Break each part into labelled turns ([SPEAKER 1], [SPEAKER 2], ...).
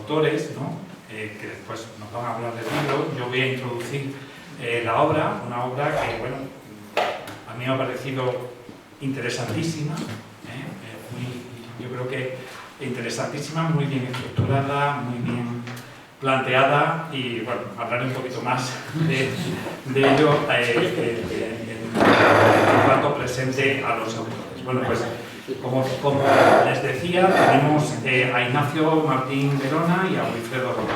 [SPEAKER 1] autores, ¿no? Que después nos van a hablar del libro. Yo voy a introducir la obra, una obra que, bueno, a mí me ha parecido interesantísima, yo creo que interesantísima, muy bien estructurada, muy bien planteada, y bueno, hablaré un poquito más de ello en cuanto presente a los autores. Bueno, pues como les decía, tenemos a Ignacio Martín Verona y a Wilfredo Román.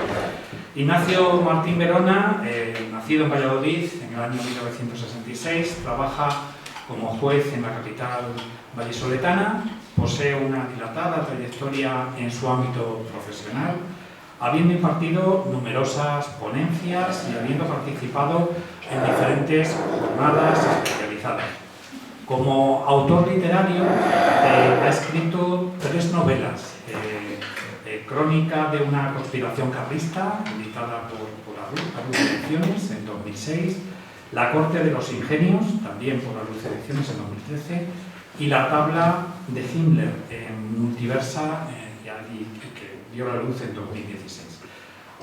[SPEAKER 1] Ignacio Martín Verona, nacido en Valladolid en el año 1966, trabaja como juez en la capital vallisoletana, posee una dilatada trayectoria en su ámbito profesional, habiendo impartido numerosas ponencias y habiendo participado en diferentes jornadas especializadas. Como autor literario ha escrito 3 novelas, Crónica de una conspiración carlista, editada por Arús Ediciones en 2006, La corte de los ingenios, también por Arús Ediciones en 2013, y La tabla de Himmler en Multiversa, que dio la luz en 2016.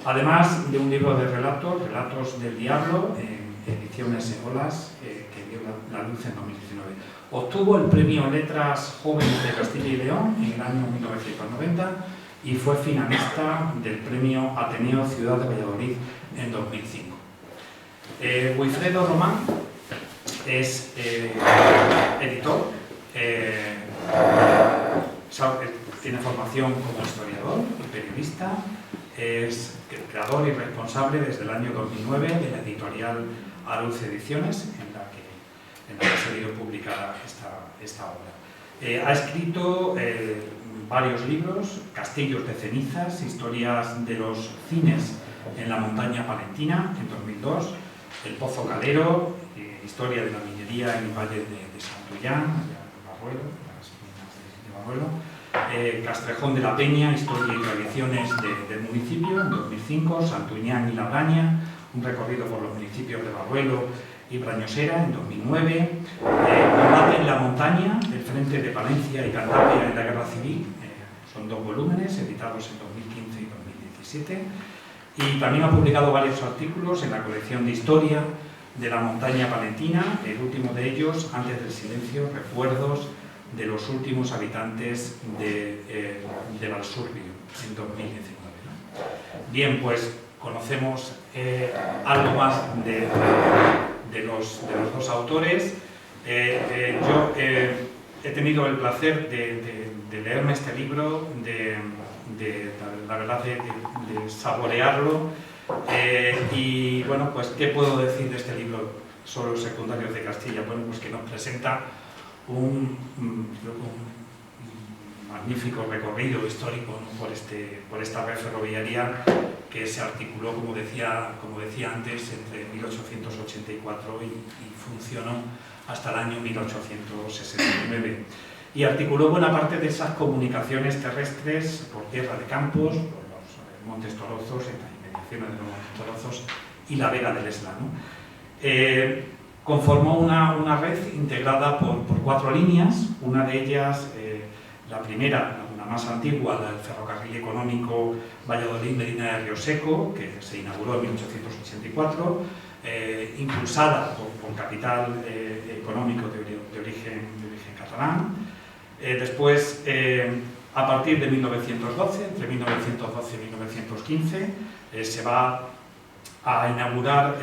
[SPEAKER 1] Además de un libro de relatos, Relatos del Diablo, en Ediciones Eolas, que dio la luz en 2019. Obtuvo el premio Letras Jóvenes de Castilla y León en el año 1990 y fue finalista del premio Ateneo Ciudad de Valladolid en 2005. Wilfredo Román es editor, tiene formación como historiador y periodista, es creador y responsable desde el año 2009 de la editorial Arús Ediciones, en la que ha salido publicada esta obra. Ha escrito varios libros: Castillos de cenizas, historias de los cines en la montaña palentina, en 2002, El Pozo Calero, historia de la minería en el valle de Santullán, en Barruelo, las minas de Barruelo, Castrejón de la Peña, historia y tradiciones del municipio, en 2005, Santuñán y La Braña, un recorrido por los municipios de Barruelo y Brañosera, en 2009, Combate en la montaña, el frente de Palencia y Cantabria en la Guerra Civil, son 2 volúmenes editados en 2015 y 2017, y también ha publicado varios artículos en la colección de historia de la montaña palentina, el último de ellos, Antes del silencio, recuerdos de los últimos habitantes de Valsurbio, en 2019. ¿no? Bien, pues conocemos algo más de los 2 autores. Yo he tenido el placer de leerme este libro, la verdad de saborearlo, y bueno, pues ¿qué puedo decir de este libro sobre los secundarios de Castilla? Bueno, pues que nos presenta un magnífico recorrido histórico, ¿no? por esta red ferroviaria que se articuló, como decía antes, entre 1884 y funcionó hasta el año 1869. Y articuló buena parte de esas comunicaciones terrestres por tierra de Campos, por los Montes Torozos, en las inmediaciones de los Montes Torozos y la Vega del Esla, ¿no? Conformó una red integrada por 4 líneas, una de ellas, la primera, la más antigua, la del ferrocarril económico Valladolid-Medina de Rioseco, que se inauguró en 1884, impulsada por capital económico de origen catalán. Después, a partir de 1912, entre 1912 y 1915, se va a inaugurar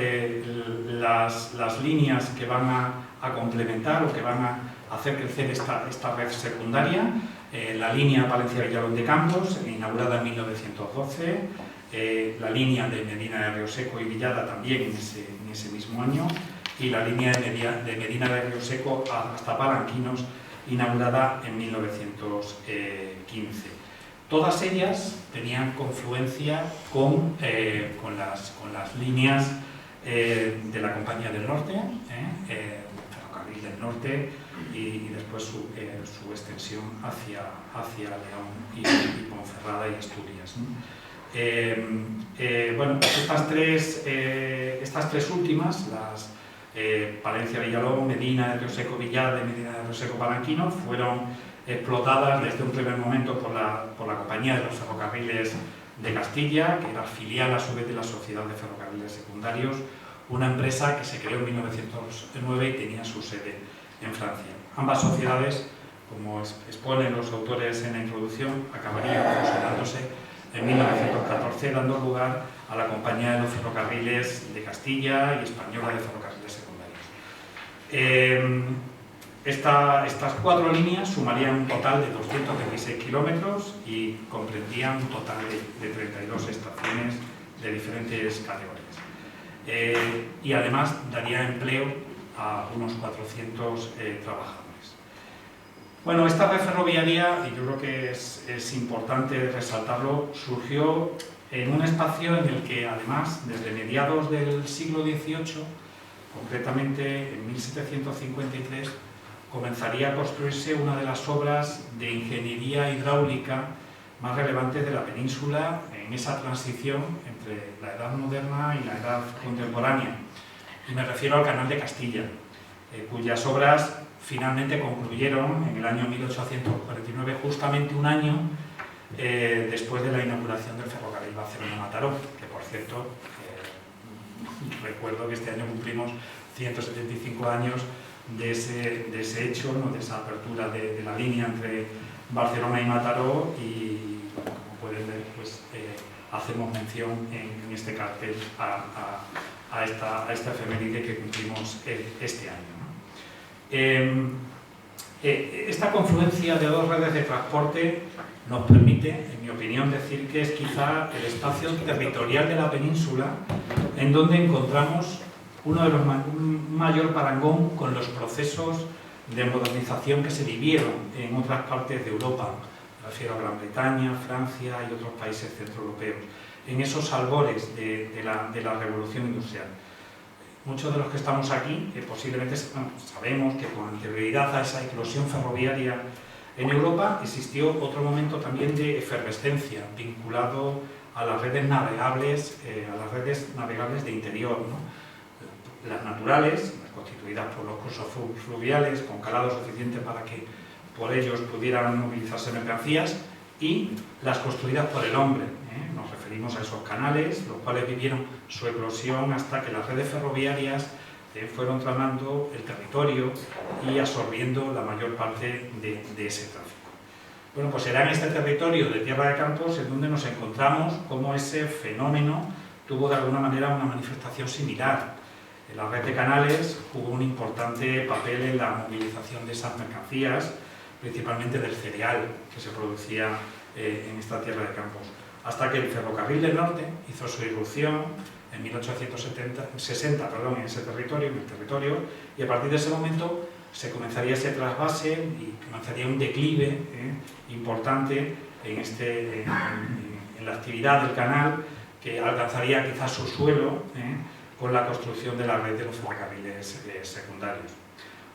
[SPEAKER 1] las líneas que van a complementar o que van a hacer crecer esta red secundaria. La línea Palencia-Villalón de Campos, inaugurada en 1912, la línea de Medina de Rioseco y Villada también en ese mismo año, y la línea de Medina de Rioseco hasta Palanquinos, inaugurada en 1915. Todas ellas tenían confluencia con las líneas de la Compañía del Norte, Ferrocarril del Norte, y después su extensión hacia León y Ponferrada y Asturias, ¿no? Bueno, pues estas tres últimas, las Palencia-Villalón, Medina de Rioseco Villada y Medina de Rioseco Palanquino, fueron explotadas desde un primer momento por la Compañía de los Ferrocarriles de Castilla, que era filial a su vez de la Sociedad de Ferrocarriles Secundarios, una empresa que se creó en 1909 y tenía su sede en Francia. Ambas sociedades, como exponen los autores en la introducción, acabarían fusionándose en 1914, dando lugar a la Compañía de los Ferrocarriles de Castilla y Española de Ferrocarriles Secundarios. Estas 4 líneas sumarían un total de 216 kilómetros y comprendían un total de 32 estaciones de diferentes categorías. Y además daría empleo a unos 400 trabajadores. Bueno, esta red ferroviaria, y yo creo que es importante resaltarlo, surgió en un espacio en el que además, desde mediados del siglo XVIII, concretamente en 1753, comenzaría a construirse una de las obras de ingeniería hidráulica más relevantes de la península en esa transición entre la edad moderna y la edad contemporánea. Y me refiero al Canal de Castilla, cuyas obras finalmente concluyeron en el año 1849, justamente un año después de la inauguración del ferrocarril Barcelona-Mataró, que por cierto, recuerdo que este año cumplimos 175 años de ese hecho, ¿no?, de esa apertura de la línea entre Barcelona y Mataró, y como pueden ver, pues, hacemos mención en este cartel a esta efeméride que cumplimos este año, ¿no? Esta confluencia de 2 redes de transporte nos permite, en mi opinión, decir que es quizá el espacio territorial de la península en donde encontramos uno de los mayor parangón con los procesos de modernización que se vivieron en otras partes de Europa. Me refiero a Gran Bretaña, Francia y otros países centroeuropeos, en esos albores de la revolución industrial. Muchos de los que estamos aquí posiblemente sabemos que con anterioridad a esa eclosión ferroviaria en Europa existió otro momento también de efervescencia vinculado a las redes navegables, de interior, ¿no? Las naturales, constituidas por los cursos fluviales con calado suficiente para que por ellos pudieran movilizarse mercancías, y las construidas por el hombre. Nos referimos a esos canales, los cuales vivieron su eclosión hasta que las redes ferroviarias fueron tramando el territorio y absorbiendo la mayor parte de ese tráfico. Bueno, pues será en este territorio de Tierra de Campos en donde nos encontramos cómo ese fenómeno tuvo de alguna manera una manifestación similar. La red de canales jugó un importante papel en la movilización de esas mercancías, principalmente del cereal que se producía en esta Tierra de Campos, hasta que el ferrocarril del norte hizo su irrupción en 1860 en ese territorio, y a partir de ese momento se comenzaría ese trasvase y comenzaría un declive importante en la actividad del canal, que alcanzaría quizás su suelo con la construcción de la red de los ferrocarriles secundarios.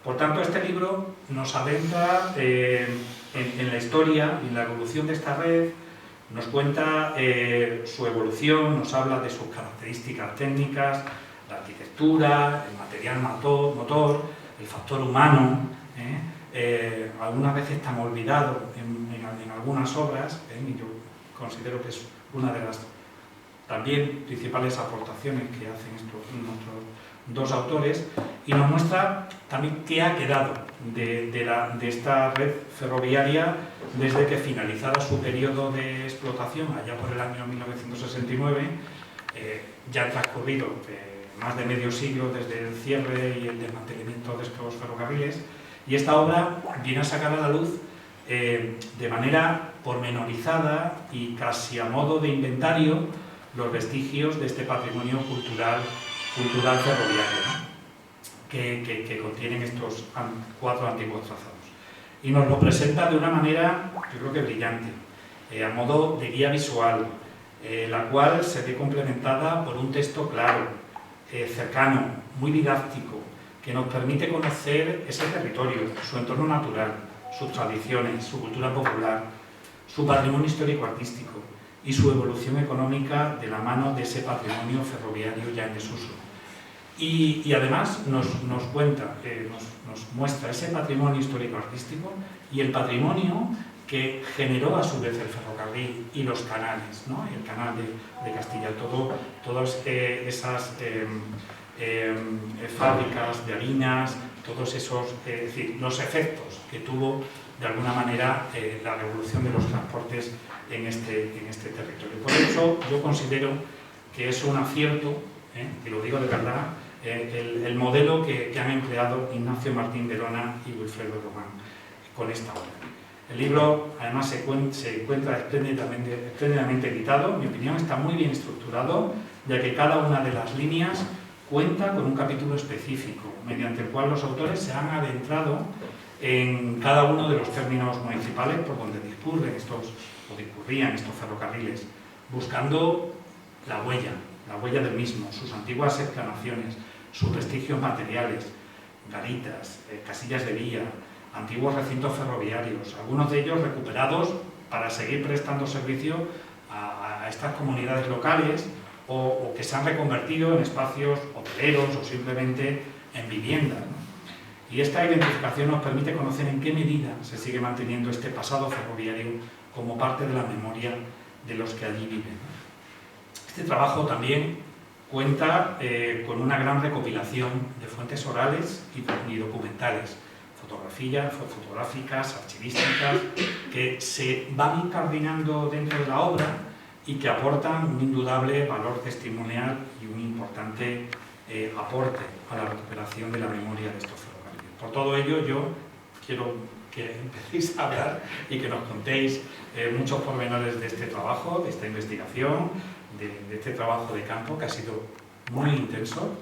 [SPEAKER 1] Por tanto, este libro nos adentra en la historia y en la evolución de esta red, nos cuenta su evolución, nos habla de sus características técnicas, la arquitectura, el material motor, el factor humano, algunas veces tan olvidado en algunas obras, y yo considero que es una de las también principales aportaciones que hacen nuestros 2 autores, y nos muestra también qué ha quedado de esta red ferroviaria desde que finalizara su periodo de explotación allá por el año 1969. Ya han transcurrido más de medio siglo desde el cierre y el desmantelamiento de estos ferrocarriles, y esta obra viene a sacar a la luz de manera pormenorizada y casi a modo de inventario los vestigios de este patrimonio cultural ferroviario, ¿no?, que contienen estos 4 antiguos trazados. Y nos lo presenta de una manera, yo creo que brillante, a modo de guía visual, la cual se ve complementada por un texto claro, cercano, muy didáctico, que nos permite conocer ese territorio, su entorno natural, sus tradiciones, su cultura popular, su patrimonio histórico-artístico y su evolución económica de la mano de ese patrimonio ferroviario ya en desuso. Y además nos cuenta, nos muestra ese patrimonio histórico-artístico y el patrimonio que generó a su vez el ferrocarril y los canales, ¿no? El canal de Castilla, todas esas fábricas de harinas, todos esos, es decir, los efectos que tuvo de alguna manera la revolución de los transportes en este territorio. Por eso yo considero que es un acierto, y lo digo de verdad, el modelo que han empleado Ignacio Martín Verona y Wilfredo Román con esta obra. El libro además se encuentra espléndidamente editado, en mi opinión está muy bien estructurado, ya que cada una de las líneas cuenta con un capítulo específico, mediante el cual los autores se han adentrado en cada uno de los términos municipales por donde discurrían estos ferrocarriles, buscando la huella del mismo, sus antiguas exclamaciones, sus vestigios materiales, garitas, casillas de vía, antiguos recintos ferroviarios, algunos de ellos recuperados para seguir prestando servicio a estas comunidades locales o que se han reconvertido en espacios hoteleros o simplemente en viviendas, ¿no? Y esta identificación nos permite conocer en qué medida se sigue manteniendo este pasado ferroviario como parte de la memoria de los que allí viven. Este trabajo también cuenta con una gran recopilación de fuentes orales y documentales, fotográficas, archivísticas, que se van incardinando dentro de la obra y que aportan un indudable valor testimonial y un importante aporte a la recuperación de la memoria de estos ferrocarriles. Por todo ello, yo quiero que empecéis a hablar y que nos contéis muchos pormenores de este trabajo, de esta investigación, de este trabajo de campo que ha sido muy intenso,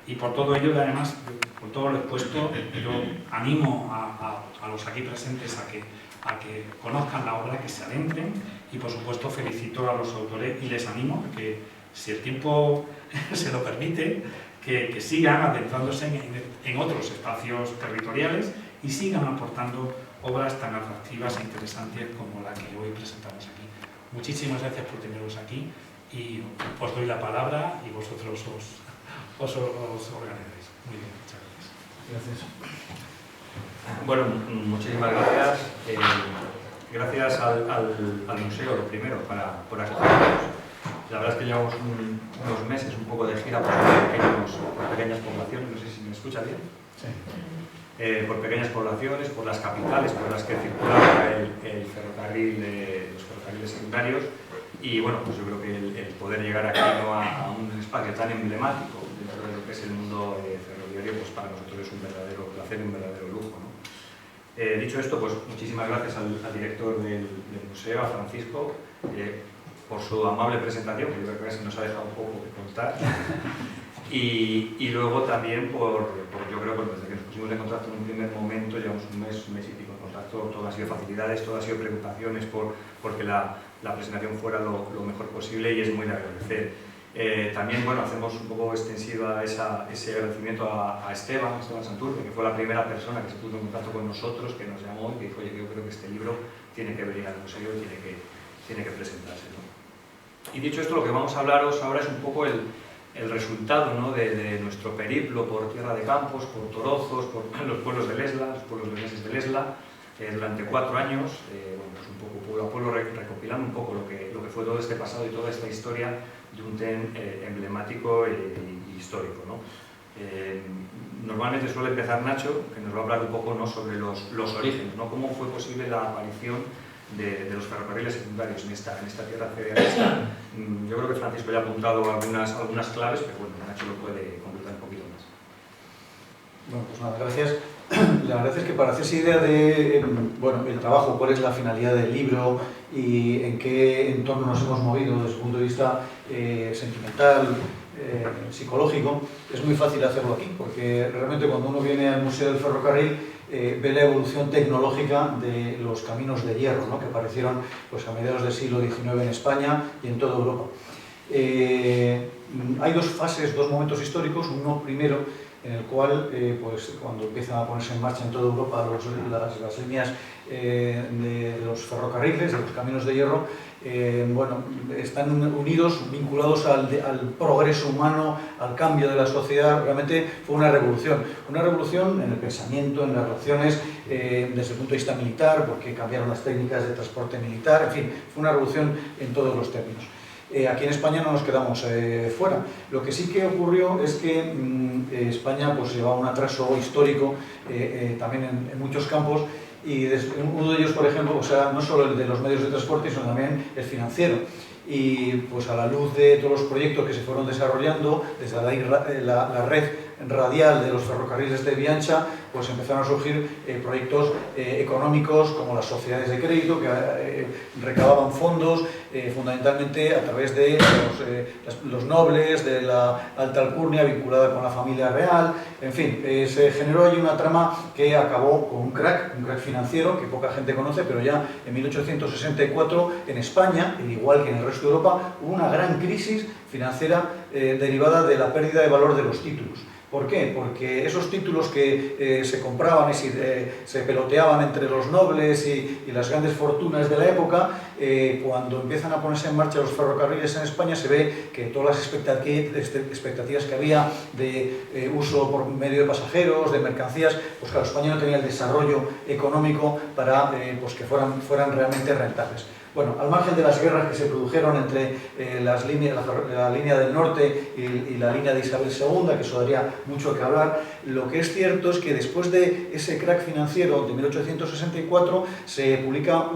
[SPEAKER 1] y por todo ello, además, por todo lo expuesto, yo animo a los aquí presentes a que conozcan la obra, que se adentren, y por supuesto felicito a los autores y les animo a que, si el tiempo se lo permite, que sigan adentrándose en otros espacios territoriales y sigan aportando obras tan atractivas e interesantes como la que hoy presentamos aquí. Muchísimas gracias por teneros aquí y os doy la palabra y vosotros os organizáis. Muy bien, muchas gracias.
[SPEAKER 2] Gracias. Bueno, muchísimas gracias. Gracias al museo, lo primero, por acogernos. La verdad es que llevamos unos meses un poco de gira por pequeñas poblaciones, no sé si me escucha bien. Sí. Por pequeñas poblaciones, por las capitales por las que circulaba el ferrocarril, los ferrocarriles secundarios, y bueno, pues yo creo que el poder llegar aquí, ¿no?, a un espacio tan emblemático dentro de lo que es el mundo ferroviario, pues para nosotros es un verdadero placer y un verdadero lujo, ¿no? Dicho esto, pues muchísimas gracias al director del museo, a Francisco, por su amable presentación, que yo creo que se nos ha dejado un poco de contar. Y luego también yo creo que desde que nos pusimos en contacto en un primer momento, llevamos un mes y pico en contacto, todo ha sido facilidades, todo ha sido preocupaciones porque la presentación fuera lo mejor posible, y es muy de agradecer. También, bueno, hacemos un poco extensiva ese agradecimiento a Esteban Santurce, que fue la primera persona que se puso en contacto con nosotros, que nos llamó y que dijo: oye, yo creo que este libro tiene que venir al museo y tiene que presentarse, ¿no? Y dicho esto, lo que vamos a hablaros ahora es un poco el resultado, ¿no?, de nuestro periplo por Tierra de Campos, por Torozos, por los pueblos de Lesla, los pueblos leoneses de Lesla, durante 4 años, bueno, pues un poco pueblo a pueblo, recopilando un poco lo que fue todo este pasado y toda esta historia de un tren emblemático e histórico, ¿no? Normalmente suele empezar Nacho, que nos va a hablar un poco, ¿no?, sobre los orígenes, ¿no?, cómo fue posible la aparición de los ferrocarriles secundarios en esta tierra federalista. Yo creo que Francisco ya ha apuntado algunas claves, pero bueno, Nacho lo puede completar un poquito más.
[SPEAKER 3] Bueno, pues nada, gracias. La verdad es que para hacerse idea de, bueno, el trabajo, cuál es la finalidad del libro y en qué entorno nos hemos movido desde el punto de vista sentimental, psicológico, es muy fácil hacerlo aquí, porque realmente cuando uno viene al Museo del Ferrocarril ve la evolución tecnológica de los caminos de hierro, ¿no?, que aparecieron pues, a mediados del siglo XIX en España y en toda Europa. Hay dos fases, dos momentos históricos. Uno primero en el cual, pues, cuando empiezan a ponerse en marcha en toda Europa las líneas de los ferrocarriles, de los caminos de hierro, bueno, están unidos, vinculados al progreso humano, al cambio de la sociedad. Realmente fue una revolución en el pensamiento, en las relaciones, desde el punto de vista militar, porque cambiaron las técnicas de transporte militar, en fin, fue una revolución en todos los términos. Aquí en España no nos quedamos fuera. Lo que sí que ocurrió es que España pues, llevaba un atraso histórico también en muchos campos, y uno de ellos, por ejemplo, o sea, no solo el de los medios de transporte, sino también el financiero. Y pues a la luz de todos los proyectos que se fueron desarrollando, desde la red radial de los ferrocarriles de vía ancha, pues empezaron a surgir proyectos económicos como las sociedades de crédito, que recababan fondos fundamentalmente a través de los nobles, de la alta alcurnia vinculada con la familia real. En fin, se generó ahí una trama que acabó con un crack financiero que poca gente conoce, pero ya en 1864 en España, igual que en el resto de Europa, hubo una gran crisis financiera derivada de la pérdida de valor de los títulos. ¿Por qué? Porque esos títulos que se compraban y se peloteaban entre los nobles y las grandes fortunas de la época, cuando empiezan a ponerse en marcha los ferrocarriles en España, se ve que todas las expectativas que había de uso por medio de pasajeros, de mercancías, pues claro, España no tenía el desarrollo económico para pues que fueran realmente rentables. Bueno, al margen de las guerras que se produjeron entre la línea del norte y la línea de Isabel II, que eso daría mucho que hablar, lo que es cierto es que después de ese crack financiero de 1864 se publica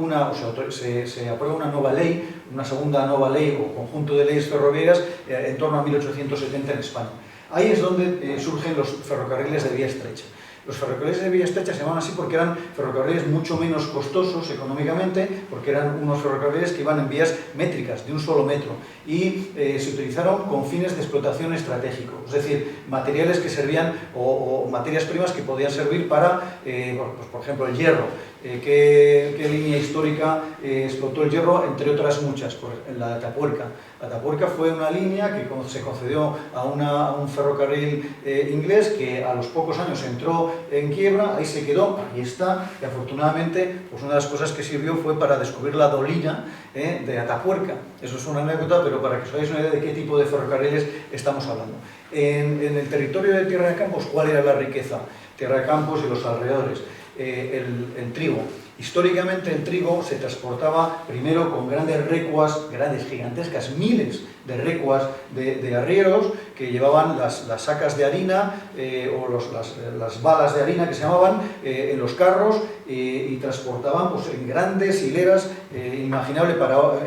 [SPEAKER 3] se aprueba una nueva ley, una segunda nueva ley o conjunto de leyes ferroviarias en torno a 1870 en España. Ahí es donde surgen los ferrocarriles de vía estrecha. Los ferrocarriles de vía estrecha se llamaban así porque eran ferrocarriles mucho menos costosos económicamente, porque eran unos ferrocarriles que iban en vías métricas, de un solo metro, y se utilizaron con fines de explotación estratégico, es decir, materiales que servían o materias primas que podían servir para, pues, por ejemplo, el hierro. ¿Qué línea histórica explotó el hierro? Entre otras muchas, la de Atapuerca. Atapuerca fue una línea que se concedió a un ferrocarril inglés que a los pocos años entró en quiebra, ahí se quedó, ahí está, y afortunadamente pues una de las cosas que sirvió fue para descubrir la dolina de Atapuerca. Eso es una anécdota, pero para que os hagáis una idea de qué tipo de ferrocarriles estamos hablando. En el territorio de Tierra de Campos, ¿cuál era la riqueza? Tierra de Campos y los alrededores. El trigo. Históricamente el trigo se transportaba primero con grandes recuas, grandes, gigantescas, miles de recuas de arrieros que llevaban las sacas de harina o las balas de harina que se llamaban en los carros y transportaban pues, en grandes hileras, inimaginable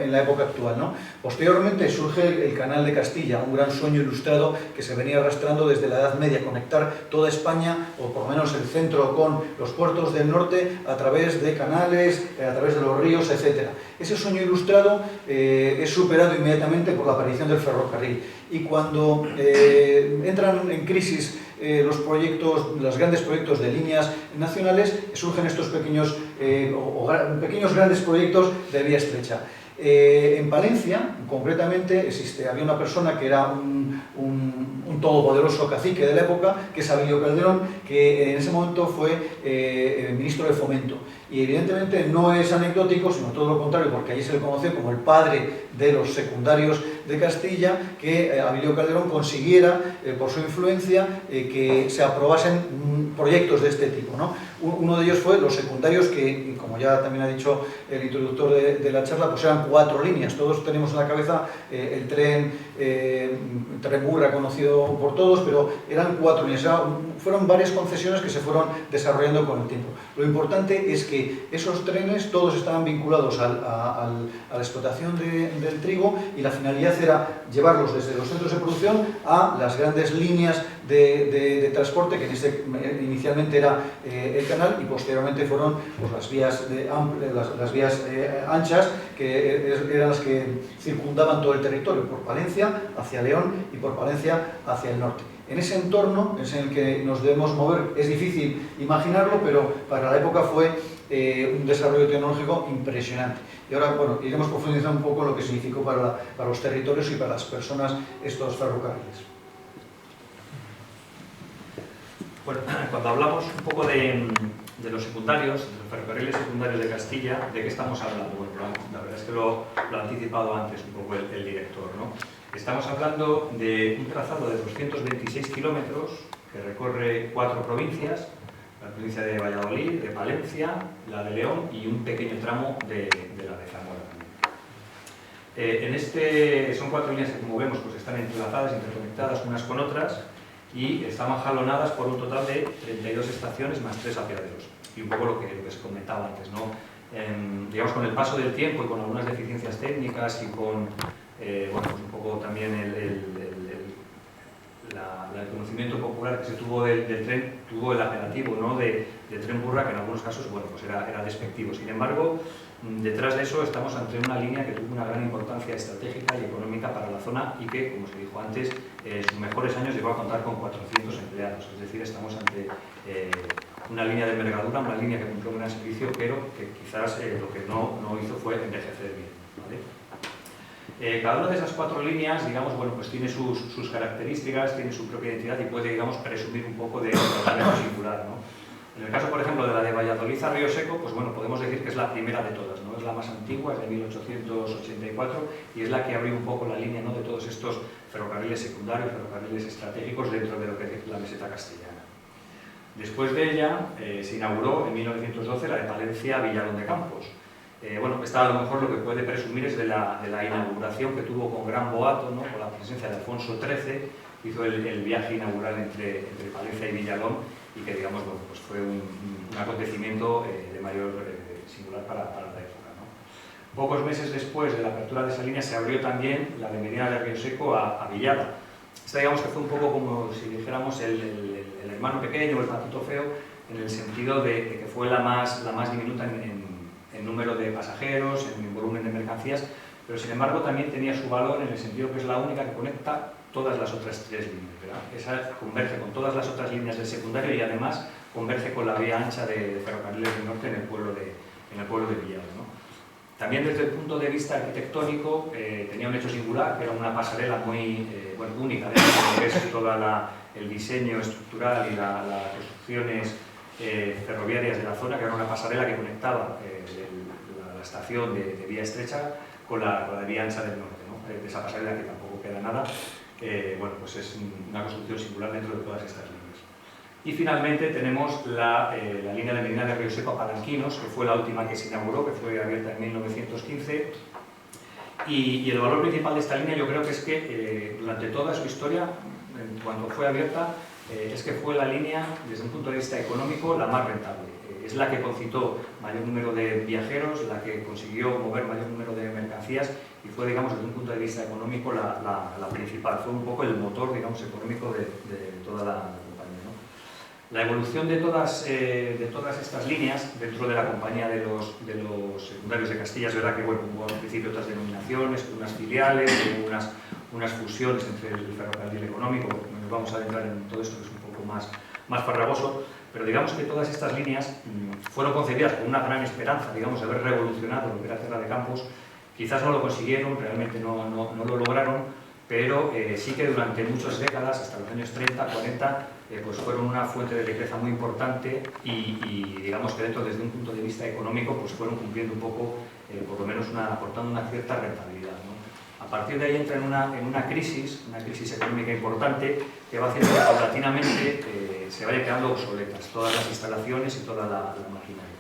[SPEAKER 3] en la época actual, ¿no? Posteriormente surge el Canal de Castilla, un gran sueño ilustrado que se venía arrastrando desde la Edad Media, conectar toda España, o por lo menos el centro con los puertos del norte, a través de canales, a través de los ríos, etc. Ese sueño ilustrado es superado inmediatamente por la aparición del ferrocarril. Y cuando entran en crisis los grandes proyectos de líneas nacionales, surgen estos pequeños grandes proyectos de vía estrecha. En Palencia, concretamente, había una persona que era un todopoderoso cacique de la época, que es Abilio Calderón, que en ese momento fue ministro de Fomento. Y evidentemente no es anecdótico, sino todo lo contrario, porque allí se le conoce como el padre de los secundarios de Castilla, que Abilio Calderón consiguiera, por su influencia, que se aprobasen proyectos de este tipo, ¿no? Uno de ellos fue los secundarios que, como ya también ha dicho el introductor de la charla, pues eran 4 líneas. Todos tenemos en la cabeza el tren Burra, conocido por todos, pero eran 4 líneas. Fueron varias concesiones que se fueron desarrollando con el tiempo. Lo importante es que esos trenes todos estaban vinculados a la explotación del trigo, y la finalidad era llevarlos desde los centros de producción a las grandes líneas de transporte, que inicialmente era el canal, y posteriormente fueron pues, las vías anchas, que eran las que circundaban todo el territorio, por Palencia hacia León y por Palencia hacia el norte. En ese entorno es en el que nos debemos mover. Es difícil imaginarlo, pero para la época fue un desarrollo tecnológico impresionante. Y ahora, bueno, iremos profundizando un poco en lo que significó para los territorios y para las personas estos ferrocarriles.
[SPEAKER 2] Bueno, cuando hablamos un poco de los secundarios, de los ferrocarriles secundarios de Castilla, ¿de qué estamos hablando? Bueno, la verdad es que lo ha anticipado antes un poco el director, ¿no? Estamos hablando de un trazado de 226 kilómetros que recorre 4 provincias, la provincia de Valladolid, de Palencia, la de León y un pequeño tramo de la de Zamora también. Son 4 líneas que, como vemos, pues están entrelazadas, interconectadas unas con otras, y estaban jalonadas por un total de 32 estaciones más 3 apeaderos. Y un poco lo que se comentaba antes, ¿no? Digamos, con el paso del tiempo y con algunas deficiencias técnicas y con bueno, pues un poco también el conocimiento popular que se tuvo del tren, tuvo el apelativo, ¿no? de tren burra, que en algunos casos, bueno, pues era despectivo. Sin embargo, detrás de eso estamos ante una línea que tuvo una gran importancia estratégica y económica para la zona y que, como se dijo antes, en sus mejores años llegó a contar con 400 empleados. Es decir, estamos ante una línea de envergadura, una línea que cumplió un gran servicio, pero que quizás lo que no hizo fue envejecer bien, ¿vale? Cada una de esas 4 líneas, digamos, bueno, pues tiene sus características, tiene su propia identidad y puede, digamos, presumir un poco de algo singular, ¿no? En el caso, por ejemplo, de la de Valladolid a Río Seco, pues bueno, podemos decir que es la primera de todas, ¿no? Es la más antigua, es de 1884 y es la que abrió un poco la línea, ¿no? De todos estos ferrocarriles secundarios, ferrocarriles estratégicos dentro de lo que es la meseta castellana. Después de ella se inauguró en 1912 la de Palencia a Villalón de Campos. Bueno, esta a lo mejor lo que puede presumir es de la inauguración que tuvo con gran boato, ¿no? Con la presencia de Alfonso XIII, hizo el viaje inaugural entre Palencia y Villalón y que, digamos, bueno, pues fue un acontecimiento de mayor singular para la época, ¿no? Pocos meses después de la apertura de esa línea se abrió también la de Medina de Río Seco a Villada. Esta, digamos, que fue un poco como si dijéramos el hermano pequeño o el patito feo, en el sentido de que fue la más diminuta en número de pasajeros, en volumen de mercancías, pero sin embargo también tenía su valor en el sentido que es la única que conecta todas las otras 3 líneas, ¿verdad? Esa converge con todas las otras líneas del secundario y además converge con la vía ancha de Ferrocarriles del Norte en el pueblo de Villada, ¿no? También desde el punto de vista arquitectónico tenía un hecho singular, que era una pasarela muy bueno, única dentro de lo que es todo el diseño estructural y las construcciones ferroviarias de la zona, que era una pasarela que conectaba la estación de vía estrecha con la vía ancha del norte, ¿no? De esa pasarela que tampoco queda nada, bueno, pues es una construcción singular dentro de todas estas líneas. Y finalmente tenemos la línea de Medina de Río Seco a Palanquinos, que fue la última que se inauguró, que fue abierta en 1915. Y el valor principal de esta línea yo creo que es que durante toda su historia, cuando fue abierta, es que fue la línea, desde un punto de vista económico, la más rentable. Es la que concitó mayor número de viajeros, la que consiguió mover mayor número de mercancías y fue, digamos, desde un punto de vista económico la principal. Fue un poco el motor, digamos, económico de toda la compañía, ¿no? La evolución de todas estas líneas dentro de la compañía de los secundarios de Castilla es verdad que, bueno, hubo al principio otras denominaciones, unas filiales, unas fusiones entre el ferrocarril económico. Nos vamos a adentrar en todo esto que es un poco más farragoso, pero digamos que todas estas líneas fueron concebidas con una gran esperanza, digamos, de haber revolucionado lo que era Terra de Campos. Quizás no lo consiguieron, realmente no lo lograron, pero sí que durante muchas décadas, hasta los años 30, 40, pues fueron una fuente de riqueza muy importante y digamos que dentro, desde un punto de vista económico, pues fueron cumpliendo un poco, por lo menos aportando una cierta rentabilidad, ¿no? A partir de ahí entra en una crisis económica importante que va haciendo que paulatinamente se vayan quedando obsoletas todas las instalaciones y toda la maquinaria.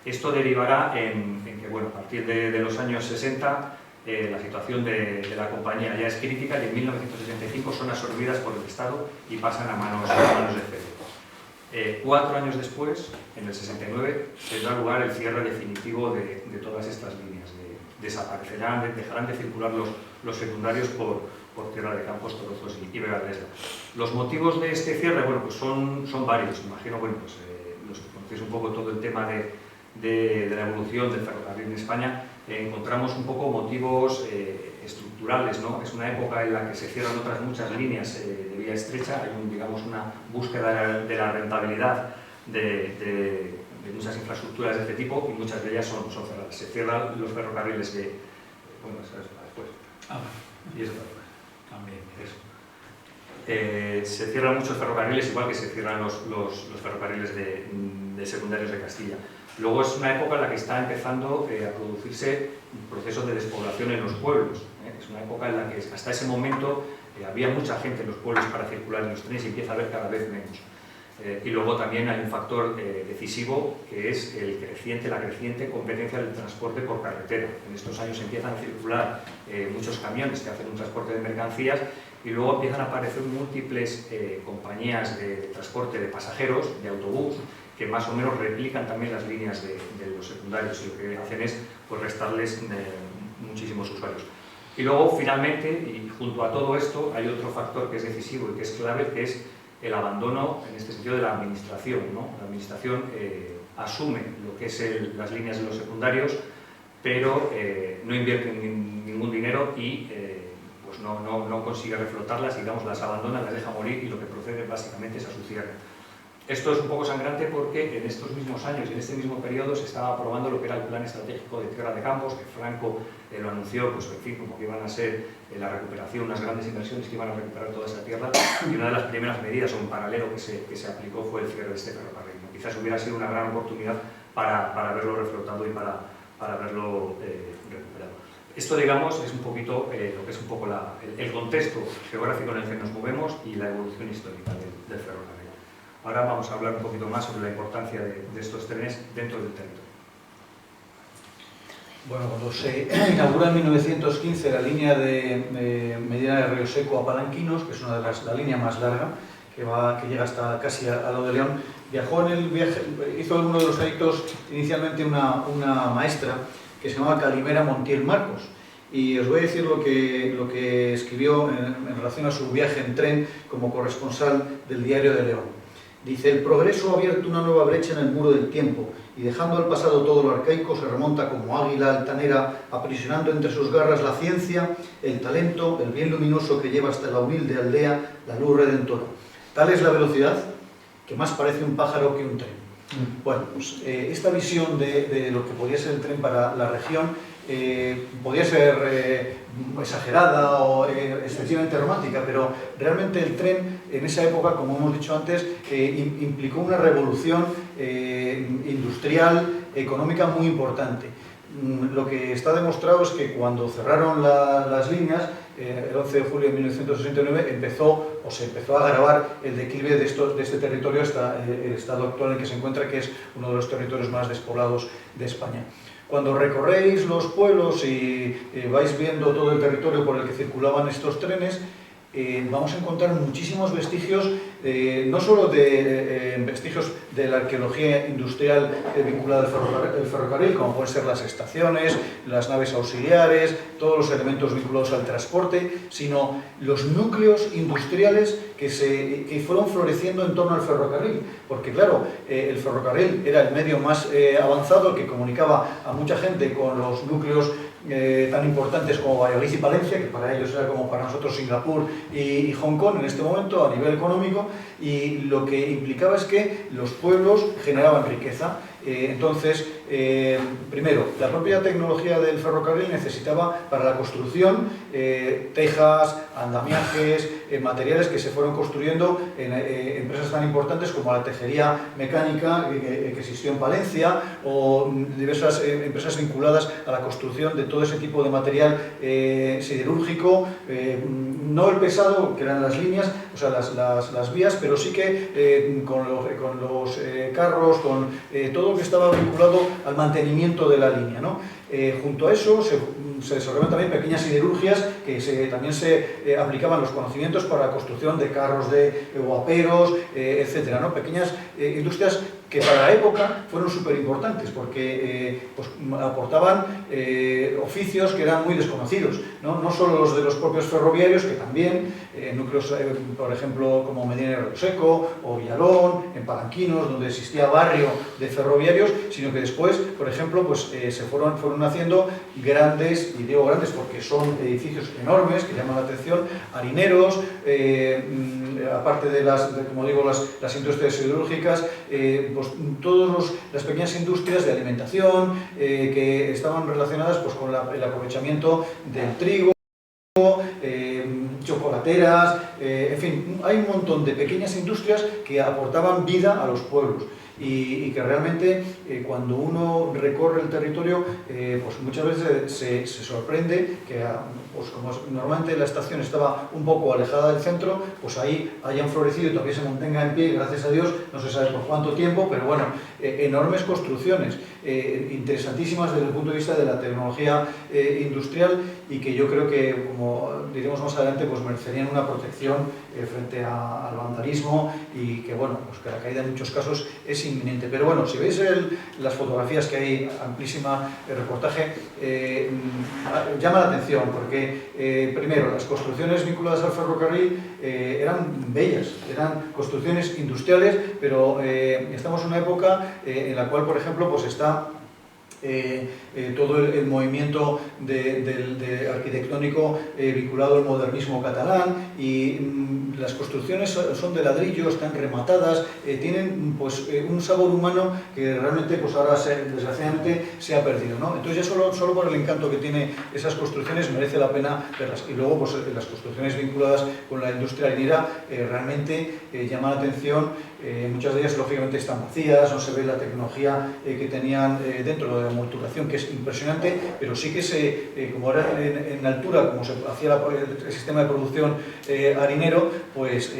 [SPEAKER 2] Esto derivará en que, bueno, a partir de los años 60 la situación de la compañía ya es crítica y en 1965 son absorbidas por el Estado y pasan a manos de FEDER. 4 años después, en el 69, tendrá lugar el cierre definitivo de todas estas líneas. Desaparecerán, dejarán de circular los secundarios por Terra de Campos, Torozos y Vega de Lesda. Los motivos de este cierre, bueno, pues son varios. Imagino, bueno, pues los que conocéis un poco todo el tema de la evolución del ferrocarril en España, encontramos un poco motivos estructurales, ¿no? Es una época en la que se cierran otras muchas líneas de vía estrecha, hay digamos una búsqueda de la rentabilidad de muchas infraestructuras de este tipo y muchas de ellas son cerradas. Se cierran los ferrocarriles bueno, eso es para después. Y eso para después.
[SPEAKER 1] También.
[SPEAKER 2] Eso. se cierran muchos ferrocarriles, igual que se cierran los ferrocarriles de secundarios de Castilla. Luego es una época en la que está empezando a producirse un proceso de despoblación en los pueblos. Es una época en la que hasta ese momento había mucha gente en los pueblos para circular en los trenes y empieza a haber cada vez menos. Y luego también hay un factor decisivo que es la creciente competencia del transporte por carretera. En estos años empiezan a circular muchos camiones que hacen un transporte de mercancías y luego empiezan a aparecer múltiples compañías de transporte de pasajeros, de autobús, que más o menos replican también las líneas de los secundarios y lo que hacen es pues, restarles muchísimos usuarios. Y luego, finalmente, y junto a todo esto, hay otro factor que es decisivo y que es clave, que es el abandono, en este sentido, de la administración, ¿no? La administración asume lo que es las líneas de los secundarios, pero no invierte ningún dinero y pues no consigue reflotarlas, digamos, las abandona, las deja morir y lo que procede básicamente es a su cierre. Esto es un poco sangrante porque en estos mismos años y en este mismo periodo se estaba aprobando lo que era el Plan Estratégico de Tierra de Campos, que Franco lo anunció, pues en fin, como que iban a ser la recuperación, unas grandes inversiones que iban a recuperar toda esa tierra, y una de las primeras medidas o un paralelo que se aplicó fue el cierre de este ferrocarril. Quizás hubiera sido una gran oportunidad para verlo reflotado y para verlo recuperado. Esto, digamos, es un poquito lo que es un poco el contexto geográfico en el que nos movemos y la evolución histórica del ferrocarril. Ahora vamos a hablar un poquito más sobre la importancia de estos trenes dentro del territorio.
[SPEAKER 3] Bueno, cuando se inaugura en 1915 la línea de Medina de Río Seco a Palanquinos, que es la línea más larga, que llega hasta casi a lo de León, hizo uno de los trayectos inicialmente una maestra que se llamaba Calimera Montiel Marcos. Y os voy a decir lo que escribió en relación a su viaje en tren como corresponsal del Diario de León. Dice: el progreso ha abierto una nueva brecha en el muro del tiempo y dejando al pasado todo lo arcaico se remonta como águila altanera, aprisionando entre sus garras la ciencia, el talento, el bien luminoso que lleva hasta la humilde aldea la luz redentora. Tal es la velocidad que más parece un pájaro que un tren. Bueno, pues esta visión de lo que podía ser el tren para la región podía ser exagerada o excesivamente romántica, pero realmente el tren en esa época, como hemos dicho antes, implicó una revolución industrial, económica muy importante. Lo que está demostrado es que cuando cerraron las líneas, el 11 de julio de 1969, se empezó a agravar el declive de este territorio hasta el estado actual en que se encuentra, que es uno de los territorios más despoblados de España. Cuando recorréis los pueblos y vais viendo todo el territorio por el que circulaban estos trenes, vamos a encontrar muchísimos vestigios, no solo de vestigios de la arqueología industrial vinculada al ferrocarril, como pueden ser las estaciones, las naves auxiliares, todos los elementos vinculados al transporte, sino los núcleos industriales que fueron floreciendo en torno al ferrocarril, porque claro, el ferrocarril era el medio más avanzado, el que comunicaba a mucha gente con los núcleos tan importantes como Valladolid y Palencia, que para ellos era como para nosotros Singapur y Hong Kong en este momento a nivel económico, y lo que implicaba es que los pueblos generaban riqueza. Entonces, primero, la propia tecnología del ferrocarril necesitaba para la construcción tejas, andamiajes, materiales que se fueron construyendo en empresas tan importantes como la tejería mecánica que existió en Palencia, o diversas empresas vinculadas a la construcción de todo ese tipo de material siderúrgico, no el pesado, que eran las líneas, o sea, las vías, pero sí que con los carros, con todo lo que estaba vinculado al mantenimiento de la línea, ¿no? Junto a eso se desarrollaron también pequeñas siderurgias que también se aplicaban los conocimientos para la construcción de carros de guaperos, etcétera, ¿no? Pequeñas industrias que para la época fueron súper importantes porque pues, aportaban oficios que eran muy desconocidos, no solo los de los propios ferroviarios, que también, núcleos, por ejemplo, como Medina de Río Seco o Villalón, en Palanquinos, donde existía barrio de ferroviarios, sino que después, por ejemplo, pues, se fueron haciendo grandes, y digo grandes porque son edificios enormes que llaman la atención, harineros, aparte de como digo, las industrias siderúrgicas, pues, todas las pequeñas industrias de alimentación que estaban relacionadas pues, con el aprovechamiento del trigo, chocolateras, en fin, hay un montón de pequeñas industrias que aportaban vida a los pueblos. Y que realmente cuando uno recorre el territorio, pues muchas veces se sorprende que, pues como normalmente la estación estaba un poco alejada del centro, pues ahí hayan florecido y todavía se mantenga en pie, gracias a Dios, no se sabe por cuánto tiempo, pero bueno, enormes construcciones, interesantísimas desde el punto de vista de la tecnología industrial, y que yo creo que, como diremos más adelante, pues merecerían una protección frente al vandalismo, y que bueno, pues que la caída en muchos casos es inminente. Pero bueno, si veis las fotografías que hay, amplísima reportaje, llama la atención porque primero, las construcciones vinculadas al ferrocarril eran bellas, eran construcciones industriales, pero estamos en una época en la cual, por ejemplo, pues está todo el movimiento arquitectónico vinculado al modernismo catalán, y las construcciones son de ladrillo, están rematadas, tienen pues un sabor humano que realmente pues ahora desgraciadamente se ha perdido, ¿no? Entonces ya solo por el encanto que tiene esas construcciones merece la pena verlas. Y luego pues las construcciones vinculadas con la industria harinera realmente llaman la atención. Muchas de ellas lógicamente están vacías, no se ve la tecnología que tenían dentro de la amortiguación, que es impresionante, pero sí que como era en altura, como se hacía el sistema de producción harinero, pues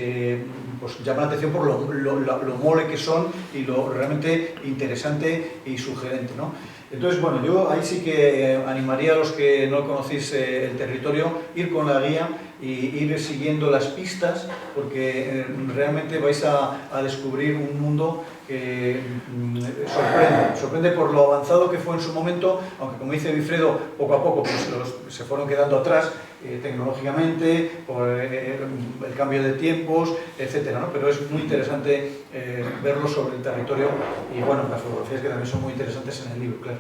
[SPEAKER 3] llama la atención por lo mole que son y lo realmente interesante y sugerente, ¿no? Entonces, bueno, yo ahí sí que animaría a los que no conocéis el territorio, ir con la guía y ir siguiendo las pistas, porque realmente vais a descubrir un mundo que sorprende por lo avanzado que fue en su momento, aunque como dice Wilfredo, poco a poco pues, se fueron quedando atrás tecnológicamente, por el cambio de tiempos, etcétera, ¿no? Pero es muy interesante verlo sobre el territorio, y bueno, las fotografías que también son muy interesantes en el libro, claro.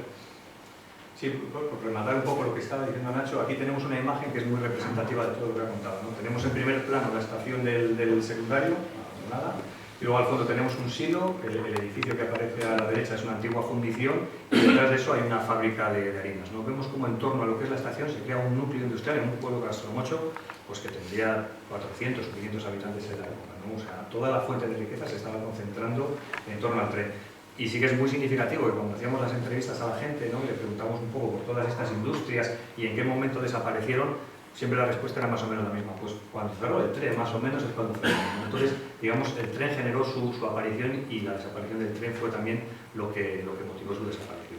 [SPEAKER 2] Sí, por rematar un poco lo que estaba diciendo Nacho, aquí tenemos una imagen que es muy representativa de todo lo que ha contado, ¿no? Tenemos en primer plano la estación del secundario, abandonada, y luego al fondo tenemos un silo, el edificio que aparece a la derecha es una antigua fundición, y detrás de eso hay una fábrica de harinas, ¿no? Vemos como en torno a lo que es la estación se crea un núcleo industrial en un pueblo castromocho, pues que tendría 400 o 500 habitantes en la época, ¿no? O sea, toda la fuente de riqueza se estaba concentrando en torno al tren. Y sí que es muy significativo que cuando hacíamos las entrevistas a la gente, ¿no?, y le preguntamos un poco por todas estas industrias y en qué momento desaparecieron, siempre la respuesta era más o menos la misma. Pues cuando cerró el tren, más o menos es cuando cerró. Entonces, digamos, el tren generó su aparición, y la desaparición del tren fue también lo que motivó su desaparición.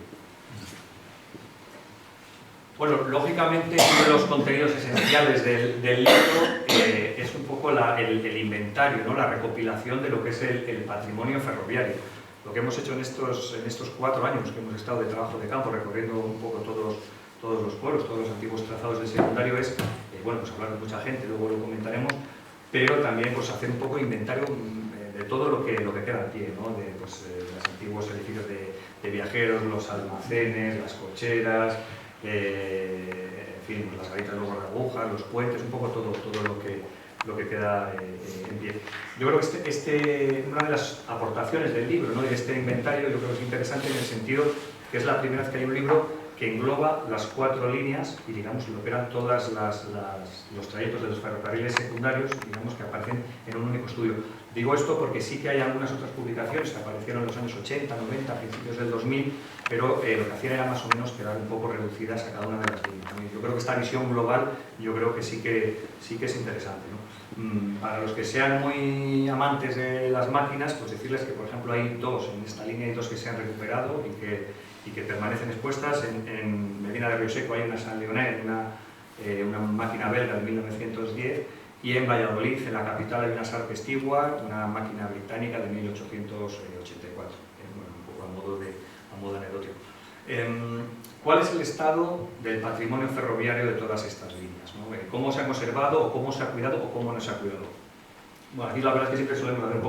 [SPEAKER 2] Bueno, lógicamente uno de los contenidos esenciales del libro es un poco el inventario, ¿no?, la recopilación de lo que es el patrimonio ferroviario. Lo que hemos hecho en estos 4 años que hemos estado de trabajo de campo, recorriendo un poco todos los pueblos, todos los antiguos trazados del secundario, es bueno, pues hablar con mucha gente, luego lo comentaremos, pero también pues hacer un poco de inventario de todo lo que queda en pie, ¿no? De los antiguos edificios de viajeros, los almacenes, las cocheras, en fin, las garitas luego de agujas, los puentes, un poco todo lo que queda en pie. Yo creo que una de las aportaciones del libro, ¿no?, de este inventario, yo creo que es interesante en el sentido que es la primera vez que hay un libro que engloba las 4 líneas y, digamos, lo que eran todos los trayectos de los ferrocarriles secundarios, digamos, que aparecen en un único estudio. Digo esto porque sí que hay algunas otras publicaciones que aparecieron en los años 80, 90, principios del 2000, pero lo que hacían era más o menos quedar un poco reducidas a cada una de las líneas, ¿no? Yo creo que esta visión global, yo creo que sí que es interesante, ¿no? Para los que sean muy amantes de las máquinas, pues decirles que, por ejemplo, hay 2 en esta línea, hay 2 que se han recuperado y que permanecen expuestas. En Medina de Río Seco hay una San Leonel, una máquina belga de 1910, y en Valladolid, en la capital, hay una Sharp Stewart, una máquina británica de 1884, bueno, un poco a modo anecdótico. ¿Cuál es el estado del patrimonio ferroviario de todas estas líneas, ¿no? ¿Cómo se ha conservado, o cómo se ha cuidado, o cómo no se ha cuidado? Bueno, aquí la verdad es que siempre solemos hacer un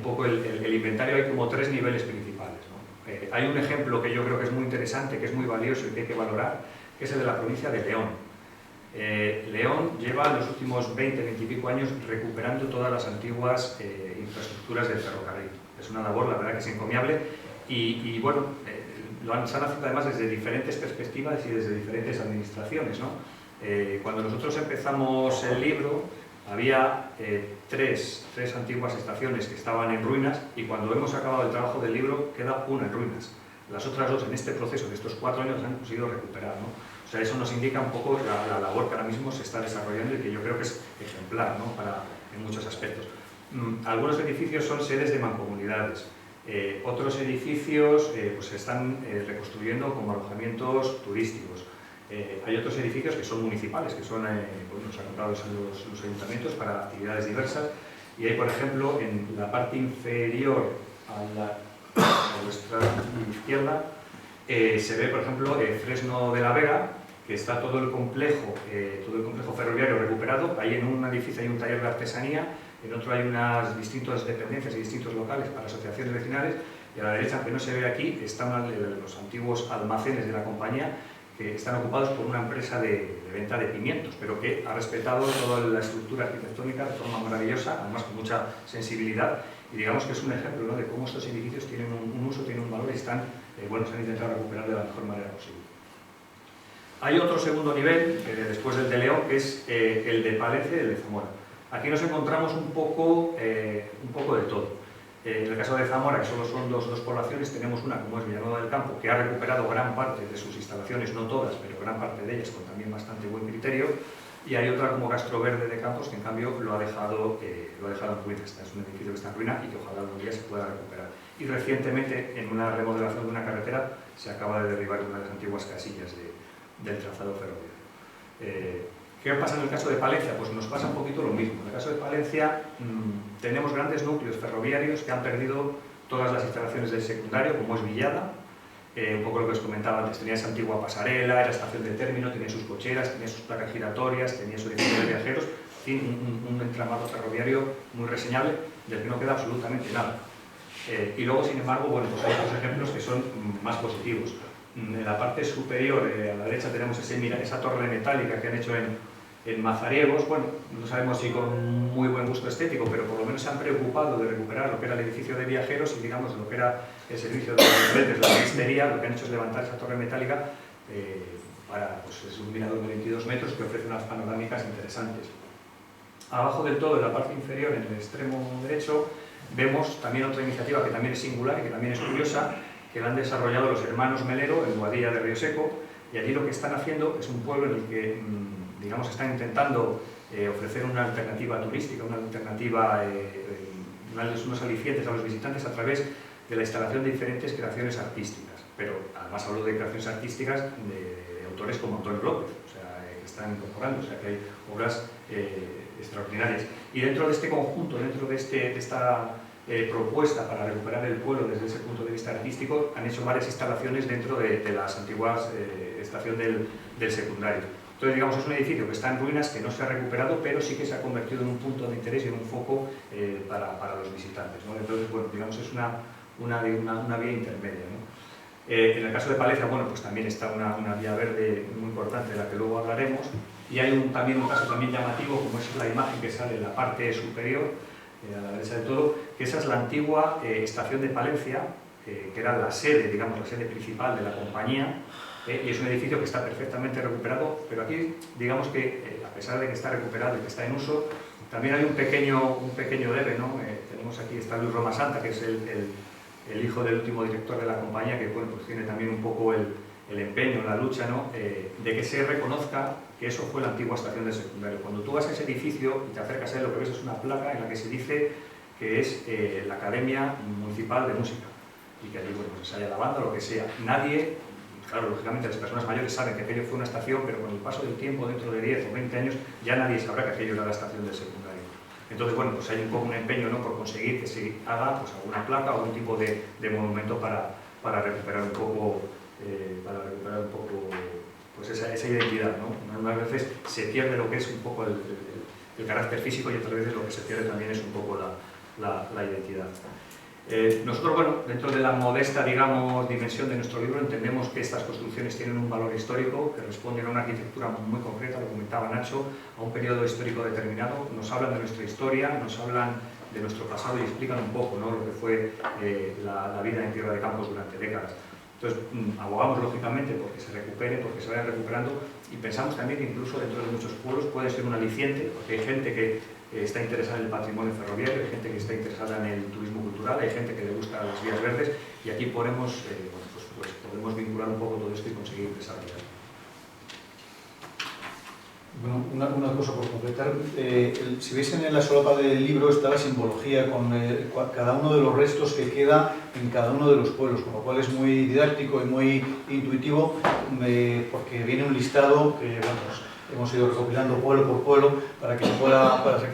[SPEAKER 2] poco el inventario. Hay como 3 niveles principales, ¿no? Hay un ejemplo que yo creo que es muy interesante, que es muy valioso y que hay que valorar, que es el de la provincia de León. León lleva en los últimos 20 y pico años recuperando todas las antiguas infraestructuras del ferrocarril. Es una labor, la verdad, que es encomiable, y bueno, se han hecho además desde diferentes perspectivas y desde diferentes administraciones, ¿no? Cuando nosotros empezamos el libro, había tres antiguas estaciones que estaban en ruinas, y cuando hemos acabado el trabajo del libro queda una en ruinas. Las otras dos en este proceso de estos 4 años han conseguido recuperar, ¿no? O sea, eso nos indica un poco la labor que ahora mismo se está desarrollando y que yo creo que es ejemplar, ¿no? En muchos aspectos. Algunos edificios son sedes de mancomunidades, otros edificios pues se están reconstruyendo como alojamientos turísticos. Hay otros edificios que son municipales, que son, bueno, los han comprado los ayuntamientos para actividades diversas, y hay, por ejemplo, en la parte inferior a vuestra izquierda, se ve, por ejemplo, Fresno de la Vega, que está todo el complejo ferroviario recuperado. Ahí en un edificio hay un taller de artesanía, en otro hay unas distintas dependencias y distintos locales para asociaciones vecinales, y a la derecha, aunque no se ve aquí, están los antiguos almacenes de la compañía, que están ocupados por una empresa de venta de pimientos, pero que ha respetado toda la estructura arquitectónica de forma maravillosa, además con mucha sensibilidad, y digamos que es un ejemplo, ¿no?, de cómo estos edificios tienen un uso, tienen un valor y están, bueno, se han intentado recuperar de la mejor manera posible. Hay otro segundo nivel, después del de León, que es el de Palencia y el de Zamora. Aquí nos encontramos un poco de todo. En el caso de Zamora, que solo son dos poblaciones, tenemos una como es Villanueva del Campo, que ha recuperado gran parte de sus instalaciones, no todas, pero gran parte de ellas con también bastante buen criterio, y hay otra como Castroverde de Campos, que en cambio lo ha dejado en ruinas. Este es un edificio que está en ruina y que ojalá algún día se pueda recuperar. Y recientemente, en una remodelación de una carretera, se acaba de derribar una de las antiguas casillas del trazado ferroviario. ¿Qué pasa en el caso de Palencia? Pues nos pasa un poquito lo mismo. En el caso de Palencia tenemos grandes núcleos ferroviarios que han perdido todas las instalaciones del secundario, como es Villada, un poco lo que os comentaba antes, tenía esa antigua pasarela, era estación de término, tenía sus cocheras, tenía sus placas giratorias, tenía su edificio de viajeros, en fin, un entramado ferroviario muy reseñable, del que no queda absolutamente nada. Y luego, sin embargo, bueno, pues hay otros ejemplos que son más positivos. En la parte superior, a la derecha, tenemos esa torre metálica que han hecho en Mazariegos. Bueno, no sabemos si con muy buen gusto estético, pero por lo menos se han preocupado de recuperar lo que era el edificio de viajeros y, digamos, lo que era el servicio de los la ministeria. Lo que han hecho es levantar esa torre metálica pues es un mirador de 22 metros que ofrece unas panorámicas interesantes. Abajo del todo, en la parte inferior, en el extremo derecho, vemos también otra iniciativa que también es singular y que también es curiosa, que la han desarrollado los hermanos Melero en Boadilla de Río Seco, y allí lo que están haciendo es un pueblo en el que, digamos, están intentando ofrecer una alternativa turística, una alternativa, unos alicientes a los visitantes a través de la instalación de diferentes creaciones artísticas. Pero además hablo de creaciones artísticas de autores como Antonio López, o sea, que están incorporando, o sea, que hay obras extraordinarias. Y dentro de este conjunto, dentro de esta propuesta para recuperar el pueblo desde ese punto de vista artístico, han hecho varias instalaciones dentro de las antiguas estación del secundario. Entonces, digamos, es un edificio que está en ruinas, que no se ha recuperado, pero sí que se ha convertido en un punto de interés y en un foco para los visitantes, ¿no? Entonces, bueno, digamos, es una vía intermedia, ¿no? En el caso de Palencia, bueno, pues también está una vía verde muy importante de la que luego hablaremos, y hay también un caso también llamativo, como es la imagen que sale en la parte superior, a la derecha de todo, que esa es la antigua estación de Palencia, que era la sede, digamos, la sede principal de la compañía, y es un edificio que está perfectamente recuperado, pero aquí, digamos que, a pesar de que está recuperado y que está en uso, también hay un pequeño debe, ¿no? Tenemos aquí, está Luis Roma Santa, que es el hijo del último director de la compañía, que, bueno, pues tiene también un poco el empeño, la lucha, ¿no?, de que se reconozca que eso fue la antigua estación de secundario. Cuando tú vas a ese edificio y te acercas a él, lo que ves es una placa en la que se dice que es la Academia Municipal de Música, y que allí, bueno, pues ensaya la banda, lo que sea. Nadie, claro, lógicamente las personas mayores saben que aquello fue una estación, pero con el paso del tiempo, dentro de 10 o 20 años, ya nadie sabrá que aquello era la estación del secundario. Entonces, bueno, pues hay un poco un empeño, ¿no?, por conseguir que se haga, pues, alguna placa o algún tipo de monumento para recuperar un poco pues esa identidad, ¿no? Algunas veces se pierde lo que es un poco el carácter físico, y otras veces lo que se pierde también es un poco la identidad. Nosotros, bueno, dentro de la modesta, digamos, dimensión de nuestro libro, entendemos que estas construcciones tienen un valor histórico, que responden a una arquitectura muy concreta, lo comentaba Nacho, a un periodo histórico determinado, nos hablan de nuestra historia, nos hablan de nuestro pasado y explican un poco, ¿no?, lo que fue la vida en Tierra de Campos durante décadas. Entonces, abogamos lógicamente porque se recupere, porque se vayan recuperando, y pensamos también que incluso dentro de muchos pueblos puede ser un aliciente, porque hay gente que está interesada en el patrimonio ferroviario, hay gente que está interesada en el turismo cultural, hay gente que le gusta las vías verdes, y aquí podemos, podemos vincular un poco todo esto y conseguir desarrollar.
[SPEAKER 3] Bueno, una cosa por completar. Si veis en la solapa del libro está la simbología con cada uno de los restos que queda en cada uno de los pueblos, con lo cual es muy didáctico y muy intuitivo, porque viene un listado que hemos ido recopilando pueblo por pueblo para que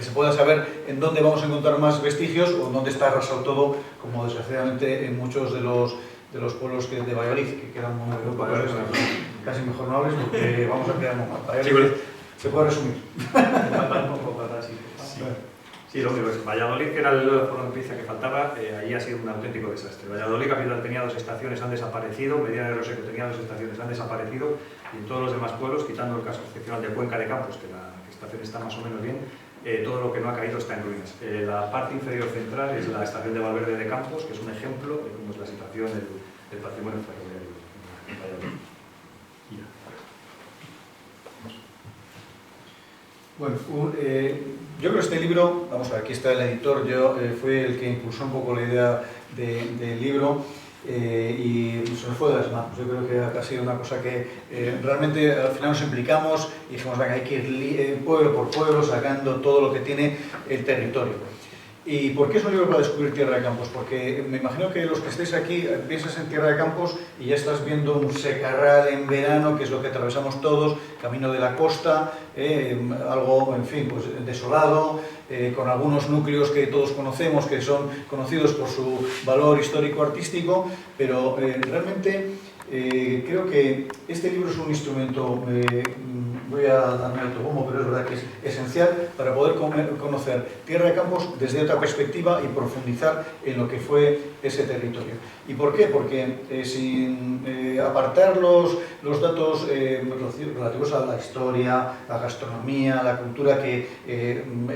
[SPEAKER 3] se pueda saber en dónde vamos a encontrar más vestigios o en dónde está arrasado todo, como desgraciadamente en muchos de los pueblos de Valladolid, que quedan muy casi mejor no hables porque vamos a quedar muy mal. Se puede resumir.
[SPEAKER 2] Sí, lo mismo es. Valladolid, que era el fronteriza que faltaba, ahí ha sido un auténtico desastre. Valladolid capital tenía 2 estaciones, han desaparecido. Mediana de Roseco tenía 2 estaciones, han desaparecido. Y en todos los demás pueblos, quitando el caso excepcional de Cuenca de Campos, que la estación está más o menos bien, todo lo que no ha caído está en ruinas. La parte inferior central es la estación de Valverde de Campos, que es un ejemplo de cómo es la situación del patrimonio ferroviario en Valladolid.
[SPEAKER 3] Bueno, yo creo que este libro, vamos a ver, aquí está el editor, yo fui el que impulsó un poco la idea del libro y se nos fue de las manos. Yo creo que ha sido una cosa que realmente al final nos implicamos y dijimos, venga, hay que ir pueblo por pueblo sacando todo lo que tiene el territorio. ¿Y por qué es un libro para descubrir Tierra de Campos? Porque me imagino que los que estáis aquí piensas en Tierra de Campos y ya estás viendo un secarral en verano, que es lo que atravesamos todos, camino de la costa, algo, en fin, pues desolado, con algunos núcleos que todos conocemos, que son conocidos por su valor histórico-artístico, pero realmente creo que este libro es un instrumento, voy a darme autobombo, pero es verdad que es esencial para poder conocer Tierra de Campos desde otra perspectiva y profundizar en lo que fue ese territorio. ¿Y por qué? Porque sin apartar los datos relativos a la historia, la gastronomía, la cultura, que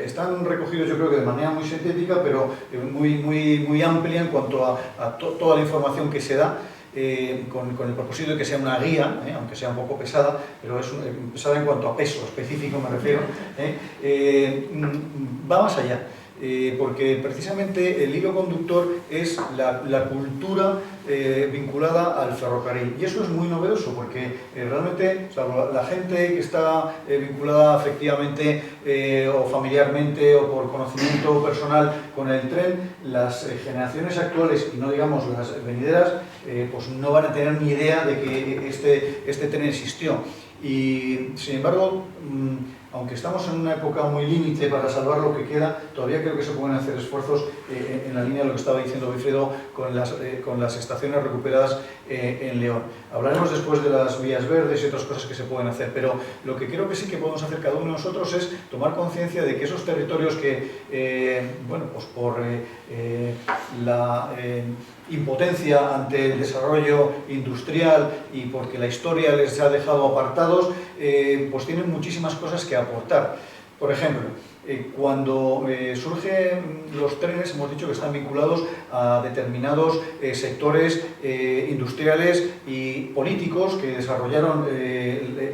[SPEAKER 3] están recogidos yo creo que de manera muy sintética, pero muy amplia en cuanto a toda la información que se da, con el propósito de que sea una guía, aunque sea un poco pesada, pero es pesada en cuanto a peso específico me refiero, va más allá. Porque precisamente el hilo conductor es la cultura vinculada al ferrocarril, y eso es muy novedoso porque realmente, o sea, la gente que está vinculada afectivamente o familiarmente o por conocimiento personal con el tren, las generaciones actuales y no digamos las venideras, pues no van a tener ni idea de que este tren existió. Y sin embargo, aunque estamos en una época muy límite para salvar lo que queda, todavía creo que se pueden hacer esfuerzos en la línea de lo que estaba diciendo Wilfredo con las estaciones recuperadas en León. Hablaremos después de las vías verdes y otras cosas que se pueden hacer, pero lo que creo que sí que podemos hacer cada uno de nosotros es tomar conciencia de que esos territorios que, bueno, pues por la impotencia ante el desarrollo industrial y porque la historia les ha dejado apartados, pues tienen muchísimas cosas que aportar. Por ejemplo, cuando surgen los trenes, hemos dicho que están vinculados a determinados sectores industriales y políticos que desarrollaron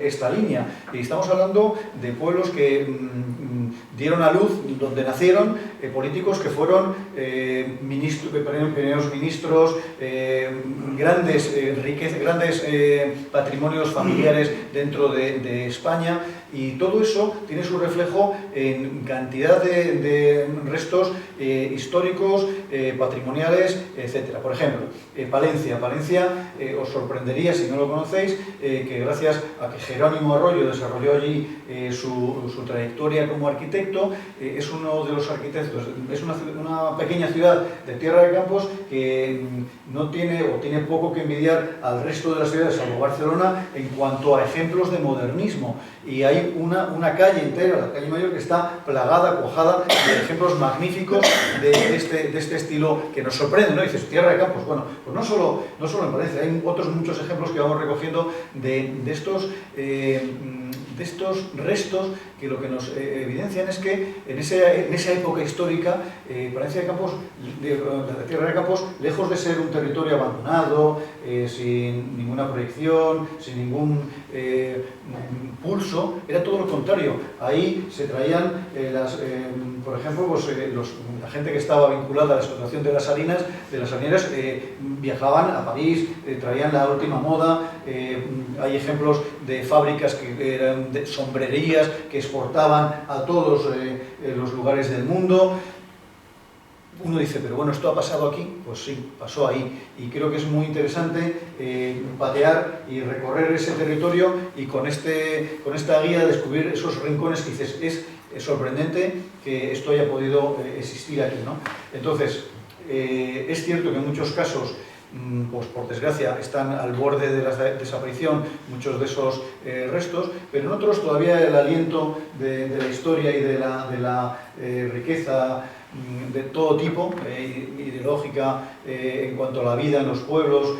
[SPEAKER 3] esta línea. Y estamos hablando de pueblos que dieron a luz, donde nacieron políticos que fueron primeros ministros, grandes riquezas, grandes patrimonios familiares dentro de España, y todo eso tiene su reflejo en cantidad de restos históricos, patrimoniales, etc. Por ejemplo, Palencia. Os sorprendería si no lo conocéis, que gracias a que Jerónimo Arroyo desarrolló allí su trayectoria como arquitecto, es uno de los arquitectos, es una pequeña ciudad de Tierra de Campos que no tiene o tiene poco que envidiar al resto de las ciudades, salvo Barcelona, en cuanto a ejemplos de modernismo. Y hay hay una calle entera, la calle Mayor, que está plagada, cuajada de ejemplos magníficos de este estilo que nos sorprende, ¿no? Dices, Tierra de Campos, bueno, pues no solo en Valencia, hay otros muchos ejemplos que vamos recogiendo de estos restos que lo que nos evidencian es que en esa época histórica, Palencia de Campos, la Tierra de Campos, lejos de ser un territorio abandonado, sin ninguna proyección, sin ningún pulso, era todo lo contrario. Ahí se traían, por ejemplo, pues, la gente que estaba vinculada a la explotación de las harinas, viajaban a París, traían la última moda. Hay ejemplos de fábricas que eran de sombrerías que exportaban a todos los lugares del mundo. Uno dice, pero bueno, ¿esto ha pasado aquí? Pues sí, pasó ahí. Y creo que es muy interesante patear y recorrer ese territorio y con esta guía descubrir esos rincones que dices, es sorprendente que esto haya podido existir aquí, ¿no? Entonces, es cierto que en muchos casos, pues por desgracia, están al borde de la desaparición muchos de esos restos, pero en otros todavía el aliento de la historia y de la riqueza de todo tipo, ideológica, en cuanto a la vida en los pueblos.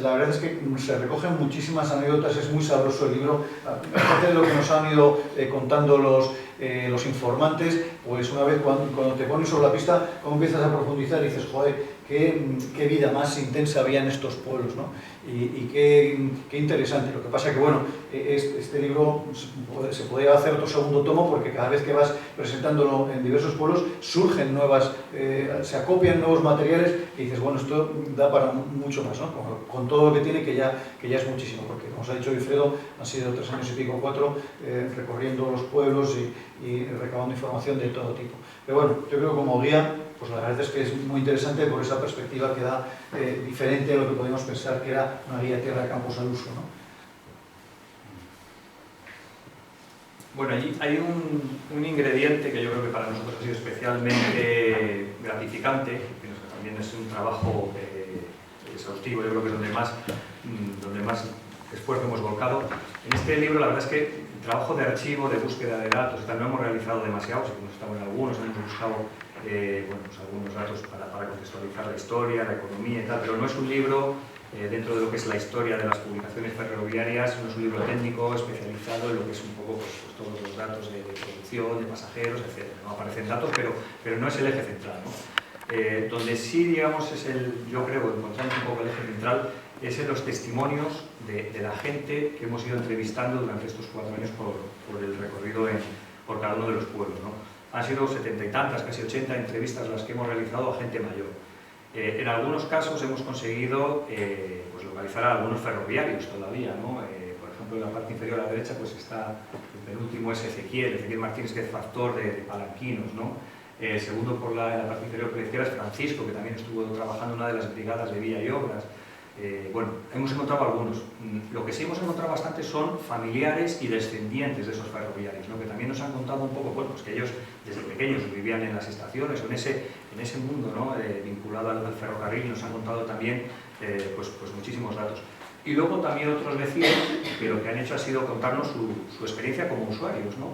[SPEAKER 3] La verdad es que se recogen muchísimas anécdotas, es muy sabroso el libro. Aparte de lo que nos han ido contando los informantes, pues una vez cuando te pones sobre la pista, como empiezas a profundizar y dices, joder, qué vida más intensa había en estos pueblos, ¿no? Y qué interesante. Lo que pasa es que, bueno, este libro se podría hacer otro segundo tomo, porque cada vez que vas presentándolo en diversos pueblos surgen se acopian nuevos materiales y dices, bueno, esto da para mucho más, ¿no? Con todo lo que tiene, que ya es muchísimo, porque como os ha dicho Wilfredo, han sido 3 años y pico, 4, recorriendo los pueblos y recabando información de todo tipo. Pero bueno, yo creo que como guía, pues la verdad es que es muy interesante por esa perspectiva que da diferente a lo que podíamos pensar que era una guía Tierra de Campos al uso, ¿no?
[SPEAKER 2] Bueno, allí hay un ingrediente que yo creo que para nosotros ha sido especialmente gratificante, que también es un trabajo exhaustivo, yo creo que es donde más esfuerzo hemos volcado. En este libro la verdad es que el trabajo de archivo, de búsqueda de datos, no hemos realizado demasiado, hemos estado en algunos, hemos buscado pues algunos datos para contextualizar la historia, la economía y tal, pero no es un libro dentro de lo que es la historia de las publicaciones ferroviarias, no es un libro técnico especializado en lo que es un poco pues todos los datos de producción, de pasajeros, etc. No aparecen datos, pero no es el eje central, ¿no? Donde sí, digamos, yo creo, encontramos un poco el eje central, es en los testimonios de la gente que hemos ido entrevistando durante estos 4 años por el recorrido por cada uno de los pueblos, ¿no? Han sido 70 y tantas, casi 80 entrevistas las que hemos realizado a gente mayor. En algunos casos hemos conseguido pues localizar a algunos ferroviarios todavía, ¿no? Por ejemplo, en la parte inferior a la derecha pues está el penúltimo es Ezequiel Martínez, que es factor de palanquinos, ¿no? Segundo en la parte inferior por la izquierda es Francisco, que también estuvo trabajando en una de las brigadas de vía y obras. Bueno, hemos encontrado algunos. Lo que sí hemos encontrado bastante son familiares y descendientes de esos ferroviarios, ¿no? Que también nos han contado un poco, bueno, pues que ellos desde pequeños vivían en las estaciones o en ese mundo, ¿no? Vinculado al ferrocarril, nos han contado también pues muchísimos datos. Y luego también otros vecinos que lo que han hecho ha sido contarnos su experiencia como usuarios, ¿no?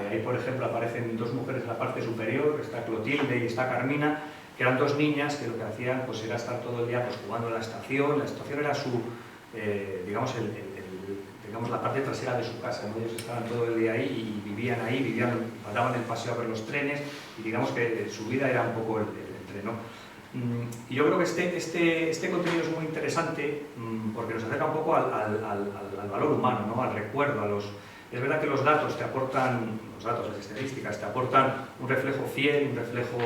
[SPEAKER 2] Ahí, por ejemplo, aparecen 2 mujeres en la parte superior, está Clotilde y está Carmina, que eran 2 niñas que lo que hacían pues era estar todo el día pues jugando en la estación era su, digamos, la parte trasera de su casa, ¿no? Ellos estaban todo el día ahí y vivían ahí, daban el paseo a ver los trenes y digamos que su vida era un poco el tren, ¿no? Y yo creo que este contenido es muy interesante porque nos acerca un poco al valor humano, ¿no? Al recuerdo, Es verdad que los datos te aportan, las estadísticas te aportan un reflejo fiel, un reflejo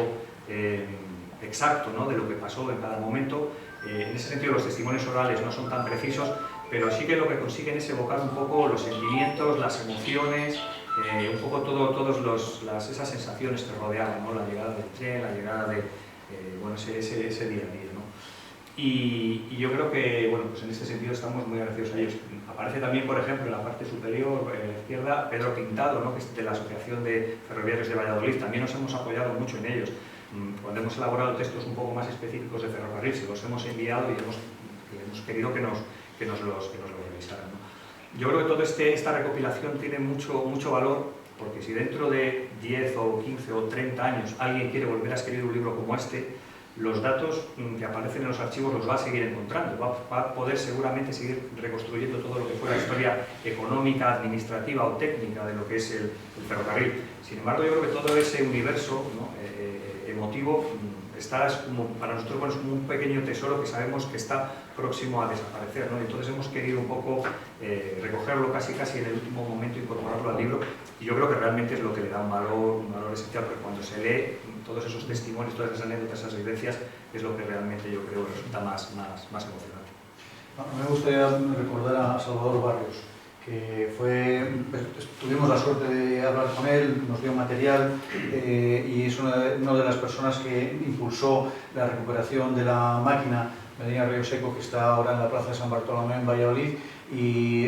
[SPEAKER 2] exacto, ¿no? De lo que pasó en cada momento. En ese sentido los testimonios orales no son tan precisos, pero sí que lo que consiguen es evocar un poco los sentimientos, las emociones, un poco todas esas sensaciones que rodeaban, ¿no? La llegada del tren, la llegada de ese día a día, ¿no? Y yo creo que, bueno, pues en este sentido estamos muy agradecidos a ellos. Aparece también, por ejemplo, en la parte superior, a la izquierda, Pedro Pintado, ¿no? Que es de la Asociación de Ferroviarios de Valladolid. También nos hemos apoyado mucho en ellos. Cuando hemos elaborado textos un poco más específicos de ferrocarril, se los hemos enviado y hemos querido que nos lo revisaran, ¿no? yo creo que toda esta recopilación tiene mucho valor, porque si dentro de 10 o 15 o 30 años alguien quiere volver a escribir un libro como este, los datos que aparecen en los archivos los va a seguir encontrando, va a poder seguramente seguir reconstruyendo todo lo que fue la historia económica, administrativa o técnica de lo que es el ferrocarril. Sin embargo, yo creo que todo ese universo, ¿no?, emotivo está como, para nosotros, bueno, es como un pequeño tesoro que sabemos que está próximo a desaparecer, ¿no? Entonces hemos querido un poco recogerlo casi en el último momento, incorporarlo al libro, y yo creo que realmente es lo que le da un valor esencial, porque cuando se lee todos esos testimonios, todas esas anécdotas, esas vivencias, es lo que realmente yo creo resulta más emocionante.
[SPEAKER 3] Me gustaría recordar a Salvador Barrios, que tuvimos la suerte de hablar con él, nos dio material y es una de las personas que impulsó la recuperación de la máquina de la línea Río Seco, que está ahora en la Plaza de San Bartolomé en Valladolid, y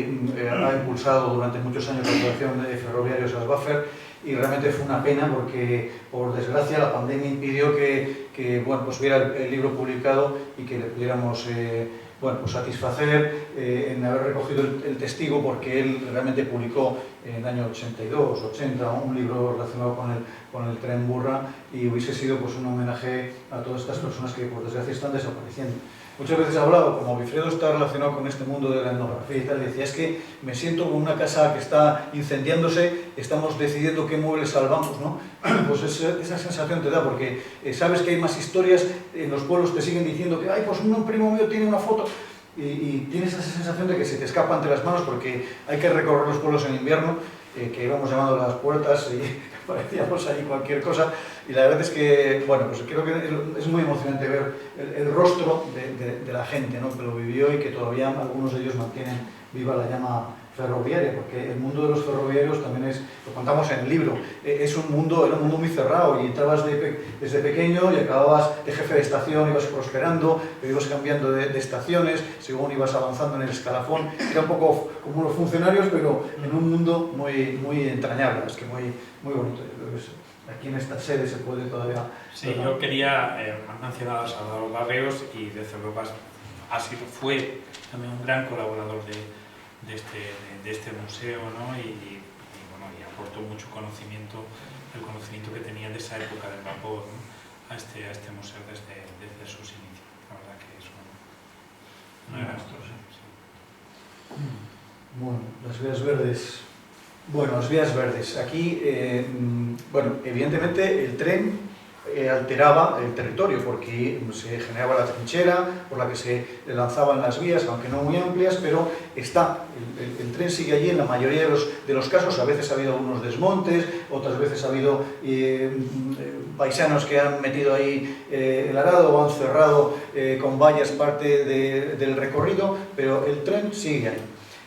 [SPEAKER 3] ha impulsado durante muchos años la operación de ferroviarios Asbuffer, y realmente fue una pena porque, por desgracia, la pandemia impidió que bueno, pues hubiera el libro publicado y que le pudiéramos bueno, pues satisfacer en haber recogido el testigo, porque él realmente publicó en el año 82, 80, un libro relacionado con el tren Burra, y hubiese sido pues un homenaje a todas estas personas que por desgracia están desapareciendo. Muchas veces he hablado, como Bifredo está relacionado con este mundo de la etnografía y tal, decía, es que me siento como una casa que está incendiándose, estamos decidiendo qué muebles salvamos, ¿no? Pues esa sensación te da, porque sabes que hay más historias, en los pueblos te siguen diciendo que, ay, pues un primo mío tiene una foto, y tienes esa sensación de que se te escapa entre las manos, porque hay que recorrer los pueblos en invierno, que íbamos llamando a las puertas y parecíamos ahí cualquier cosa, y la verdad es que, bueno, pues creo que es muy emocionante ver el rostro de la gente, ¿no?, que lo vivió y que todavía algunos de ellos mantienen viva la llama ferroviaria, porque el mundo de los ferroviarios también es, lo contamos en el libro, era un mundo muy cerrado, y entrabas desde pequeño y acababas de jefe de estación, ibas prosperando, ibas cambiando de estaciones, según ibas avanzando en el escalafón, era un poco como los funcionarios, pero en un mundo muy entrañable, es que muy bonito. Aquí en esta sede se puede todavía...
[SPEAKER 1] Sí, yo quería mencionar a Salvador Barrios, y desde luego fue también un gran colaborador de este museo, ¿no? y aportó mucho conocimiento, el conocimiento que tenía de esa época del vapor, ¿no?, a este museo desde sus inicios. La verdad que es una gran historia. Sí.
[SPEAKER 3] Bueno, las vías verdes. Bueno, las vías verdes. Aquí, bueno, evidentemente el tren alteraba el territorio, porque se generaba la trinchera por la que se lanzaban las vías, aunque no muy amplias, pero está. El tren sigue allí en la mayoría de los casos. A veces ha habido algunos desmontes, otras veces ha habido paisanos que han metido ahí el arado o han cerrado con vallas parte del recorrido, pero el tren sigue ahí.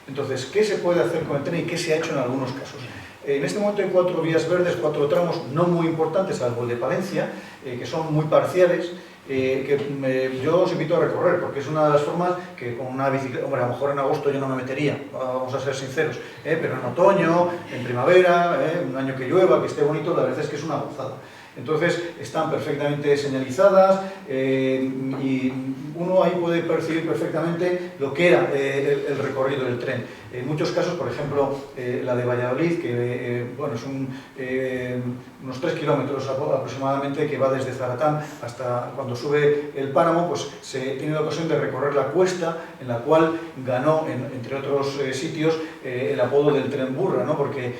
[SPEAKER 3] Entonces, ¿qué se puede hacer con el tren y qué se ha hecho en algunos casos? En este momento hay 4 vías verdes, 4 tramos no muy importantes, salvo el de Palencia, que son muy parciales, que yo os invito a recorrer, porque es una de las formas que con una bicicleta, hombre, a lo mejor en agosto yo no me metería, vamos a ser sinceros, pero en otoño, en primavera, un año que llueva, que esté bonito, la verdad es que es una gozada. Entonces están perfectamente señalizadas y uno ahí puede percibir perfectamente lo que era el recorrido del tren. En muchos casos, por ejemplo, la de Valladolid, que bueno, es unos 3 kilómetros aproximadamente, que va desde Zaratán hasta cuando sube el páramo, pues se tiene la ocasión de recorrer la cuesta, en la cual ganó, entre otros sitios, el apodo del tren Burra, ¿no? Porque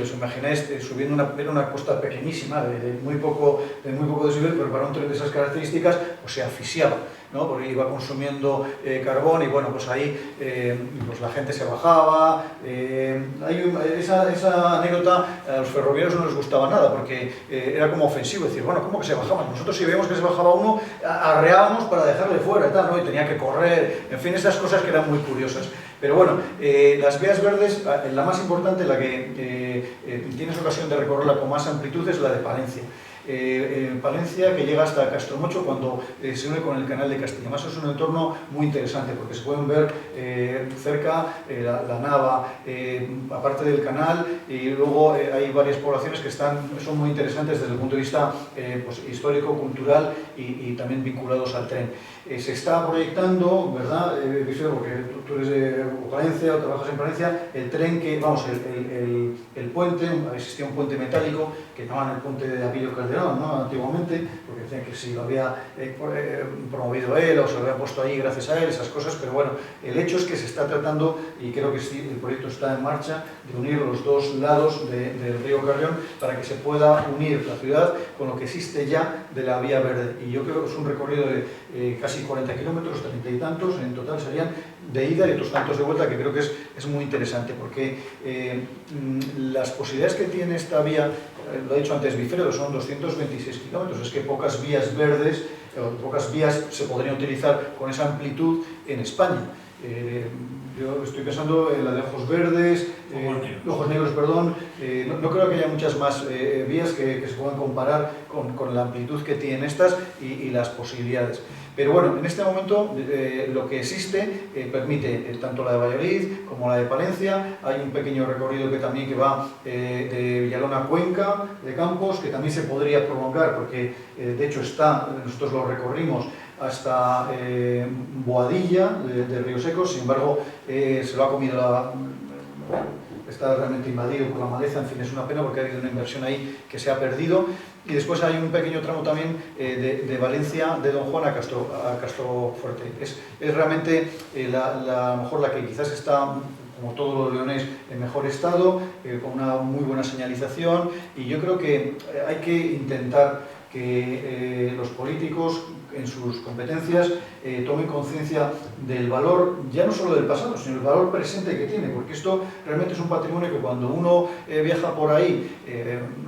[SPEAKER 3] os imagináis subiendo era una cuesta pequeñísima, de muy poco desnivel, pero para un tren de esas características pues se asfixiaba, ¿no? Porque iba consumiendo carbón, y bueno, pues ahí pues la gente se bajaba. Esa anécdota a los ferroviarios no les gustaba nada, porque era como ofensivo decir, bueno, ¿cómo que se bajaban? Nosotros, si veíamos que se bajaba uno, arreábamos para dejarle fuera y tal, ¿no? Y tenía que correr, en fin, esas cosas que eran muy curiosas. Pero bueno, las vías verdes, la más importante, la que tienes ocasión de recorrerla con más amplitud, es la de Palencia. Palencia, que llega hasta Castromocho cuando se une con el canal de Castilla. Además es un entorno muy interesante, porque se pueden ver cerca la Nava, aparte del canal, y luego hay varias poblaciones que son muy interesantes desde el punto de vista pues, histórico, cultural y también vinculados al tren. se está proyectando, ¿verdad? Porque tú eres de Palencia o trabajas en Palencia, el tren que, vamos, el puente, existía un puente metálico que llamaban el puente de Abilio Calderón, ¿no? Antiguamente, porque decían que si lo había promovido él o se lo había puesto ahí gracias a él, esas cosas, pero bueno, el hecho es que se está tratando, y creo que sí, el proyecto está en marcha, de unir los dos lados del río Carrión para que se pueda unir la ciudad con lo que existe ya de la Vía Verde. Y yo creo que es un recorrido de casi 40 kilómetros, 30 y tantos, en total serían de ida y otros tantos de vuelta, que creo que es muy interesante, porque las posibilidades que tiene esta vía, lo he dicho antes, Bifredo, son 226 kilómetros, es que pocas vías verdes, pocas vías se podrían utilizar con esa amplitud en España. Yo estoy pensando en la de Ojos Verdes, Ojos Negros, perdón. No creo que haya muchas más vías que se puedan comparar con la amplitud que tienen estas y las posibilidades. Pero bueno, en este momento lo que existe permite tanto la de Valladolid como la de Palencia. Hay un pequeño recorrido que va de Villalón a Cuenca, de Campos, que también se podría prolongar porque de hecho nosotros lo recorrimos hasta Boadilla de Río Seco. Sin embargo, se lo ha comido está realmente invadido por la maleza. En fin, es una pena porque ha habido una inversión ahí que se ha perdido. Y después hay un pequeño tramo también de Valencia, de Don Juan a Castrofuerte. Es realmente a lo mejor la que quizás está, como todos los leones, en mejor estado, con una muy buena señalización, y yo creo que hay que intentar que los políticos en sus competencias tomen conciencia del valor, ya no solo del pasado, sino el valor presente que tiene, porque esto realmente es un patrimonio que cuando uno viaja por ahí,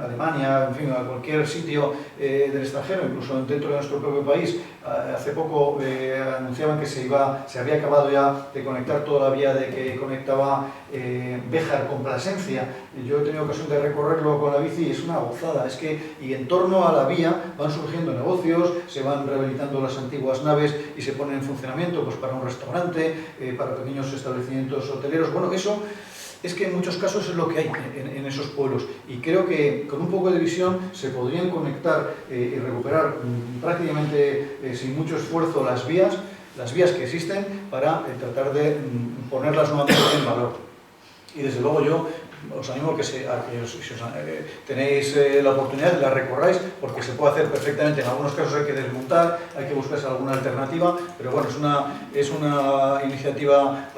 [SPEAKER 3] Alemania, en fin, a cualquier sitio del extranjero, incluso dentro de nuestro propio país, hace poco anunciaban que se había acabado ya de conectar toda la vía que conectaba Béjar con Plasencia. Yo he tenido ocasión de recorrerlo con la bici y es una gozada, y en torno a la vía van surgiendo negocios, se van rehabilitando las antiguas naves y se ponen en funcionamiento pues, para un restaurante, para pequeños establecimientos hoteleros. Bueno, eso es que en muchos casos es lo que hay en esos pueblos, y creo que con un poco de visión se podrían conectar y recuperar prácticamente sin mucho esfuerzo las vías que existen para tratar de ponerlas nuevamente en valor. Y desde luego yo os animo a que si tenéis la oportunidad la recorráis, porque se puede hacer perfectamente. En algunos casos hay que desmontar, hay que buscarse alguna alternativa, pero bueno, es una iniciativa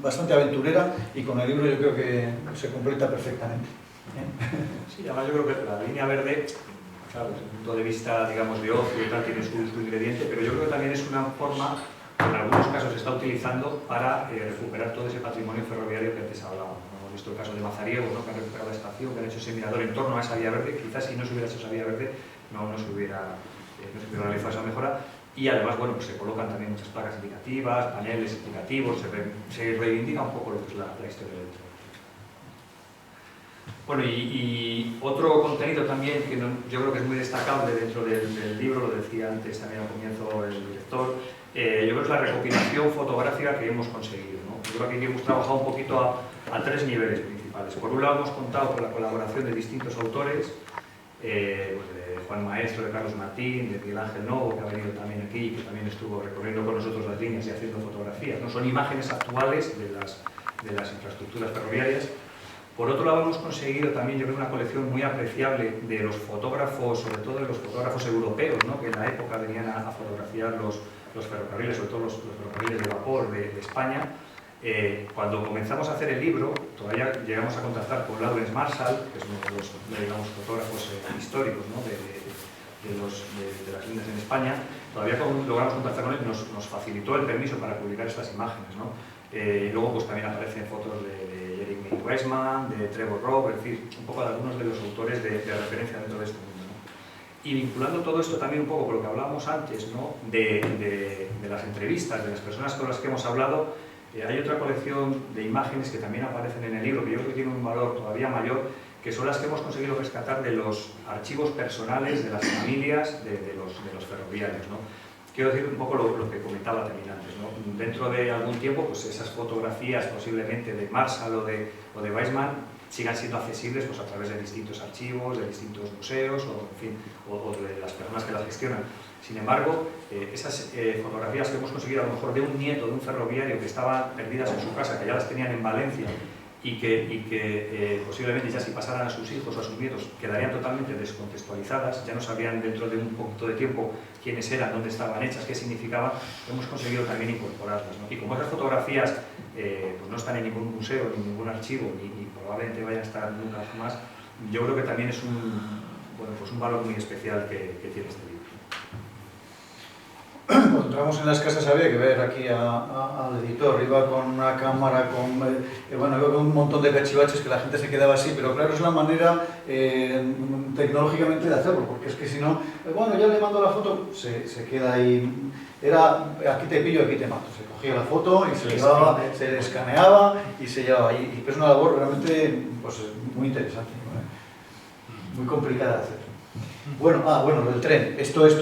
[SPEAKER 3] bastante aventurera, y con el libro yo creo que se completa perfectamente.
[SPEAKER 2] Sí, además yo creo que la línea verde, claro, desde el punto de vista, digamos, de ocio y tal, tiene su ingrediente, pero yo creo que también es una forma, en algunos casos se está utilizando para recuperar todo ese patrimonio ferroviario que antes hablábamos. Hemos visto el caso de Mazariego, ¿no? Que han recuperado la estación, que han hecho ese mirador en torno a esa vía verde. Quizás si no se hubiera hecho esa vía verde no se hubiera realizado esa mejora. Y además, bueno, pues se colocan también muchas placas indicativas, paneles explicativos, se reivindica un poco lo que es la historia del tren. Bueno, y otro contenido también que yo creo que es muy destacable dentro del libro, lo decía antes también al comienzo el director, yo creo que es la recopilación fotográfica que hemos conseguido, ¿no? Yo creo que aquí hemos trabajado un poquito a tres niveles principales. Por un lado hemos contado con la colaboración de distintos autores, pues de Juan Maestro, de Carlos Martín, de Miguel Ángel Novo, que ha venido también aquí y que también estuvo recorriendo con nosotros las líneas y haciendo fotografías, ¿no? Son imágenes actuales de las infraestructuras ferroviarias. Por otro lado, hemos conseguido también, yo creo, una colección muy apreciable de los fotógrafos, sobre todo de los fotógrafos europeos, ¿no? Que en la época venían a fotografiar los ferrocarriles, sobre todo los ferrocarriles de vapor de España. Cuando comenzamos a hacer el libro, todavía llegamos a contactar con Lawrence Marshall, que es uno de los, digamos, fotógrafos históricos, ¿no? de las líneas en España. Todavía logramos contactar con él, nos facilitó el permiso para publicar estas imágenes, ¿no? Luego pues también aparecen fotos de Jeremy Weissman, de Trevor Robb, es decir, un poco de algunos de los autores de referencia dentro de este mundo, ¿no? Y vinculando todo esto también un poco con lo que hablábamos antes, ¿no? de las entrevistas, de las personas con las que hemos hablado, hay otra colección de imágenes que también aparecen en el libro, que yo creo que tiene un valor todavía mayor, que son las que hemos conseguido rescatar de los archivos personales de las familias de los ferroviarios, ¿no? quiero decir un poco lo que comentaba también antes, ¿no? Dentro de algún tiempo, pues esas fotografías posiblemente de Marshall o de Weissman sigan siendo accesibles pues, a través de distintos archivos, de distintos museos o, en fin, o de las personas que las gestionan. Sin embargo, esas fotografías que hemos conseguido a lo mejor de un nieto de un ferroviario que estaban perdidas en su casa, que ya las tenían en Valencia y que posiblemente ya si pasaran a sus hijos o a sus nietos quedarían totalmente descontextualizadas, ya no sabrían dentro de un poquito de tiempo quiénes eran, dónde estaban hechas, qué significaban, hemos conseguido también incorporarlas, ¿no? Y como esas fotografías pues no están en ningún museo, ni en ningún archivo, ni probablemente vayan a estar nunca más, yo creo que también es un valor muy especial que tiene este libro.
[SPEAKER 3] Cuando entramos en las casas había que ver aquí al editor, iba con una cámara, iba con un montón de cachivaches que la gente se quedaba así, pero claro, es la manera tecnológicamente de hacerlo, porque es que si no, bueno, ya le mando la foto, se queda ahí, era aquí te pillo, aquí te mato, se cogía la foto y se llevaba, se escaneaba y se llevaba ahí, y es una labor realmente pues, muy interesante, ¿no? Muy complicada de hacer. Bueno, lo del tren. Esto es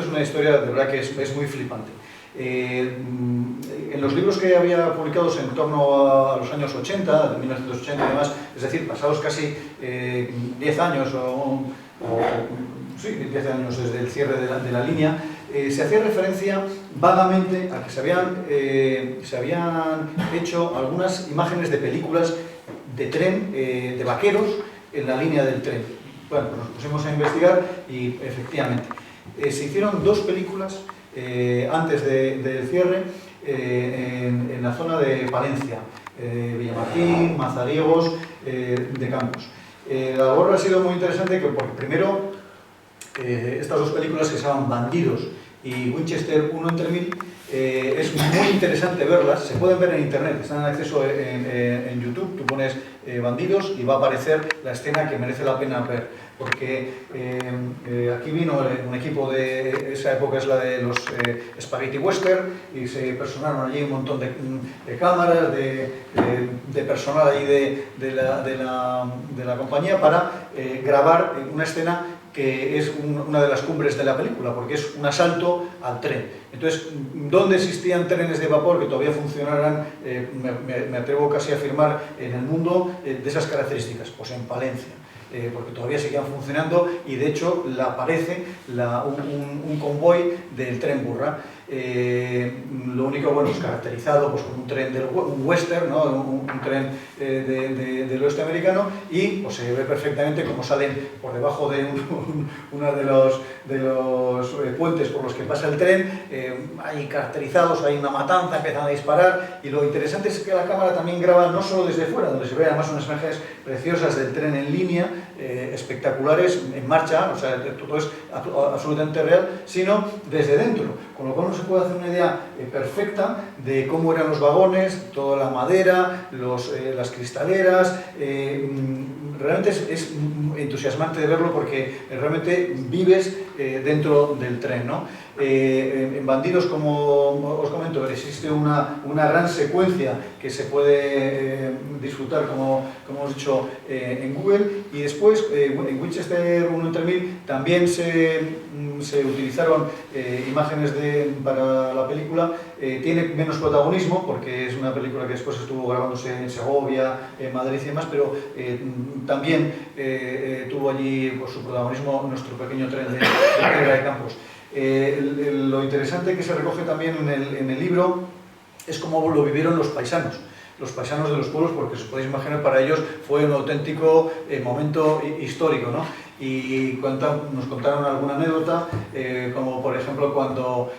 [SPEAKER 3] una historia de verdad que es muy flipante. En los libros que había publicados en torno a los años 80, de 1980 y demás, es decir, pasados casi 10 años, sí, 10 años desde el cierre de la línea, se hacía referencia vagamente a que se habían hecho algunas imágenes de películas de tren, de vaqueros, en la línea del tren. Bueno, pues nos pusimos a investigar y efectivamente se hicieron 2 películas antes del cierre en la zona de Palencia, Villamartín, Mazariegos, de Campos. La labor ha sido muy interesante porque primero estas 2 películas que se llaman Bandidos y Winchester 1 entre 1000, es muy interesante verlas, se pueden ver en internet, están en acceso en YouTube, tú pones Bandidos y va a aparecer la escena que merece la pena ver, porque aquí vino un equipo de esa época, es la de los Spaghetti Western, y se personaron allí un montón de cámaras, de personal ahí de la compañía para grabar una escena que es una de las cumbres de la película, porque es un asalto al tren. Entonces, ¿dónde existían trenes de vapor que todavía funcionaran, me atrevo casi a afirmar, en el mundo de esas características? Pues en Palencia, porque todavía seguían funcionando y de hecho aparece un convoy del tren Burra. Lo único, bueno, es caracterizado pues, con un tren un western, ¿no? un tren del oeste americano, y pues, se ve perfectamente cómo salen por debajo de uno de los puentes por los que pasa el tren, ahí caracterizados, hay una matanza, empiezan a disparar, y lo interesante es que la cámara también graba no solo desde fuera, donde se ve además unas imágenes preciosas del tren en línea, espectaculares, en marcha, o sea, todo es absolutamente real, sino desde dentro, con lo cual uno se puede hacer una idea perfecta de cómo eran los vagones, toda la madera, las cristaleras. Realmente es entusiasmante de verlo porque realmente vives dentro del tren, ¿no? En Bandidos, como os comento, existe una gran secuencia que se puede disfrutar, como hemos dicho, en Google, y después en Winchester 1 entre 1000 también se utilizaron imágenes para la película. Tiene menos protagonismo porque es una película que después estuvo grabándose en Segovia, en Madrid y demás, pero también tuvo allí pues, su protagonismo nuestro pequeño tren de Piedra de Campos. Lo interesante que se recoge también en el libro es cómo lo vivieron los paisanos de los pueblos, porque os podéis imaginar, para ellos fue un auténtico momento histórico, ¿no? Y nos contaron alguna anécdota, como por ejemplo cuando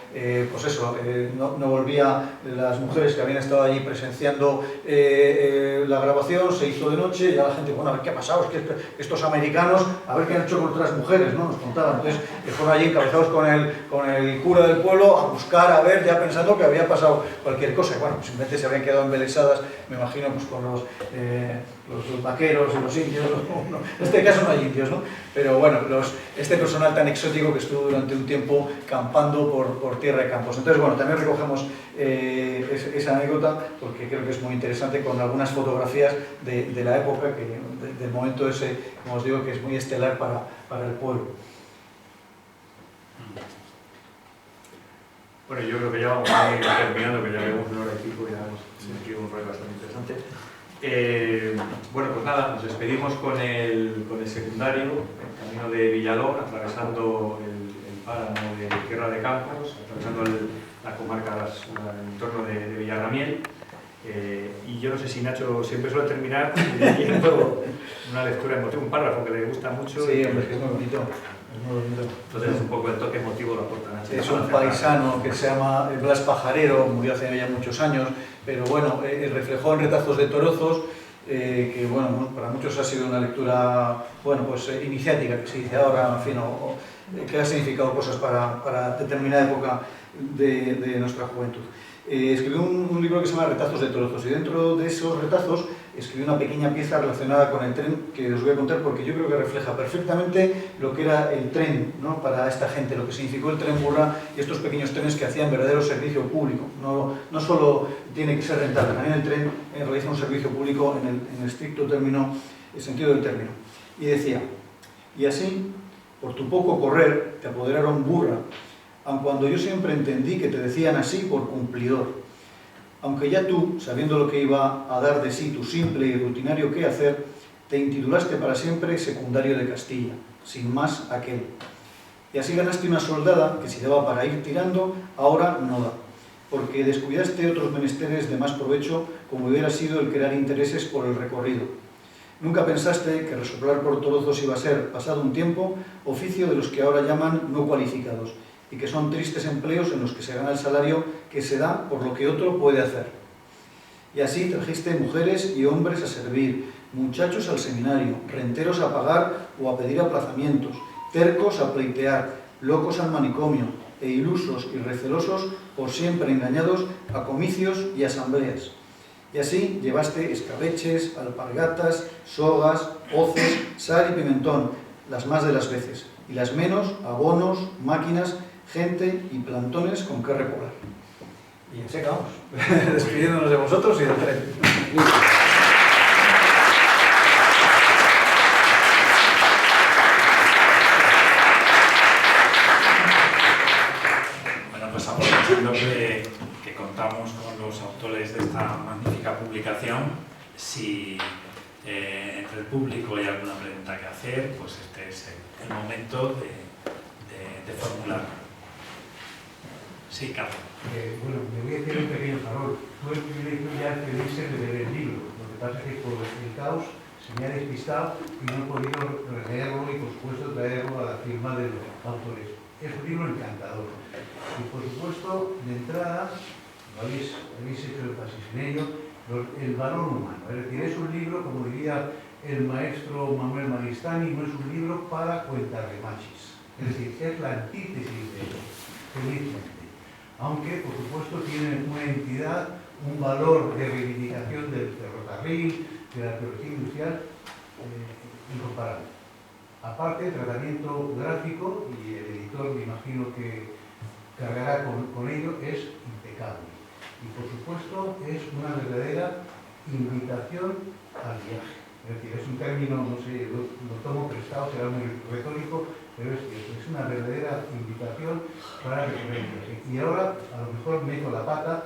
[SPEAKER 3] pues eso, no volvían las mujeres que habían estado allí presenciando la grabación, se hizo de noche, y ya la gente, bueno, a ver qué ha pasado, es que estos americanos, a ver qué han hecho con otras mujeres, ¿no? Nos contaban. Entonces fueron allí encabezados con el cura del pueblo a buscar, a ver, ya pensando que había pasado cualquier cosa, y bueno, simplemente se habían quedado embelesadas, me imagino, pues con los vaqueros y los indios, no, en este caso no hay indios, ¿no? Pero bueno, este personal tan exótico que estuvo durante un tiempo campando por Tierra de Campos. Entonces, bueno, también recogemos esa anécdota porque creo que es muy interesante, con algunas fotografías de la época, del momento ese, como os digo, que es muy estelar para el pueblo.
[SPEAKER 2] Bueno, yo creo que ya vamos a ir terminando, que ya vemos una hora y pico, ya hemos metido un rollo bastante interesante. Bueno, pues nada, nos despedimos con el secundario, el camino de Villalón, atravesando el páramo de Tierra de Campos, atravesando la comarca, el entorno de Villarramiel. Y yo no sé si Nacho siempre suele terminar leyendo una lectura emotiva, un párrafo que le gusta mucho.
[SPEAKER 3] Sí, hombre, que es muy bonito.
[SPEAKER 2] Entonces un poco el toque emotivo lo aporta Nacho.
[SPEAKER 3] Es un paisano que se llama Blas Pajarero, murió hace ya muchos años, pero bueno, reflejó en Retazos de Torozos, que bueno, para muchos ha sido una lectura, bueno, pues iniciática, que se dice ahora, en fin, que ha significado cosas para determinada época de nuestra juventud. Escribió un libro que se llama Retazos de Torozos, y dentro de esos retazos escribió una pequeña pieza relacionada con el tren que os voy a contar, porque yo creo que refleja perfectamente lo que era el tren, ¿no?, para esta gente, lo que significó el tren Burra y estos pequeños trenes que hacían verdadero servicio público. No solo tiene que ser rentable, también el tren realiza un servicio público en el estricto sentido del término. Y decía: y así, por tu poco correr, te apoderaron burra, aun cuando yo siempre entendí que te decían así por cumplidor. Aunque ya tú, sabiendo lo que iba a dar de sí tu simple y rutinario quehacer, te intitulaste para siempre secundario de Castilla, sin más aquel. Y así ganaste una soldada que si daba para ir tirando, ahora no da, porque descuidaste otros menesteres de más provecho, como hubiera sido el crear intereses por el recorrido. Nunca pensaste que resoplar por Torozos iba a ser, pasado un tiempo, oficio de los que ahora llaman no cualificados, y que son tristes empleos en los que se gana el salario que se da por lo que otro puede hacer. Y así trajiste mujeres y hombres a servir, muchachos al seminario, renteros a pagar o a pedir aplazamientos, tercos a pleitear, locos al manicomio, e ilusos y recelosos, por siempre engañados, a comicios y asambleas. Y así llevaste escabeches, alpargatas, sogas, hoces, sal y pimentón, las más de las veces, y las menos, abonos, máquinas, gente y plantones con que repoblar. Y así acabamos, despidiéndonos de vosotros y del tren.
[SPEAKER 1] Bueno, pues aprovechando que contamos con los autores de esta magnífica publicación, si entre el público hay alguna pregunta que hacer, pues este es el momento de formularla. Sí, Carlos.
[SPEAKER 4] Bueno, me voy a hacer un pequeño favor. Tuve el privilegio ya de leer el libro. Lo que pasa es que por el caos se me ha despistado y no he podido releerlo y, por supuesto, traerlo a la firma de los autores. Es un libro encantador. Y, por supuesto, de entrada, habéis hecho énfasis en ello, el valor humano. Es decir, es un libro, como diría el maestro Manuel Maristani, no es un libro para cuentarremachis. Es decir, es la antítesis de ello, felizmente. Aunque, por supuesto, tiene una entidad, un valor de reivindicación del ferrocarril, de la arqueología industrial, incomparable. Aparte, el tratamiento gráfico, y el editor me imagino que cargará con ello, es impecable. Y, por supuesto, es una verdadera invitación al viaje. Es decir, es un término, no sé, lo tomo prestado, será muy retórico, pero es una verdadera invitación para recorrerlos. Y ahora, a lo mejor meto la pata,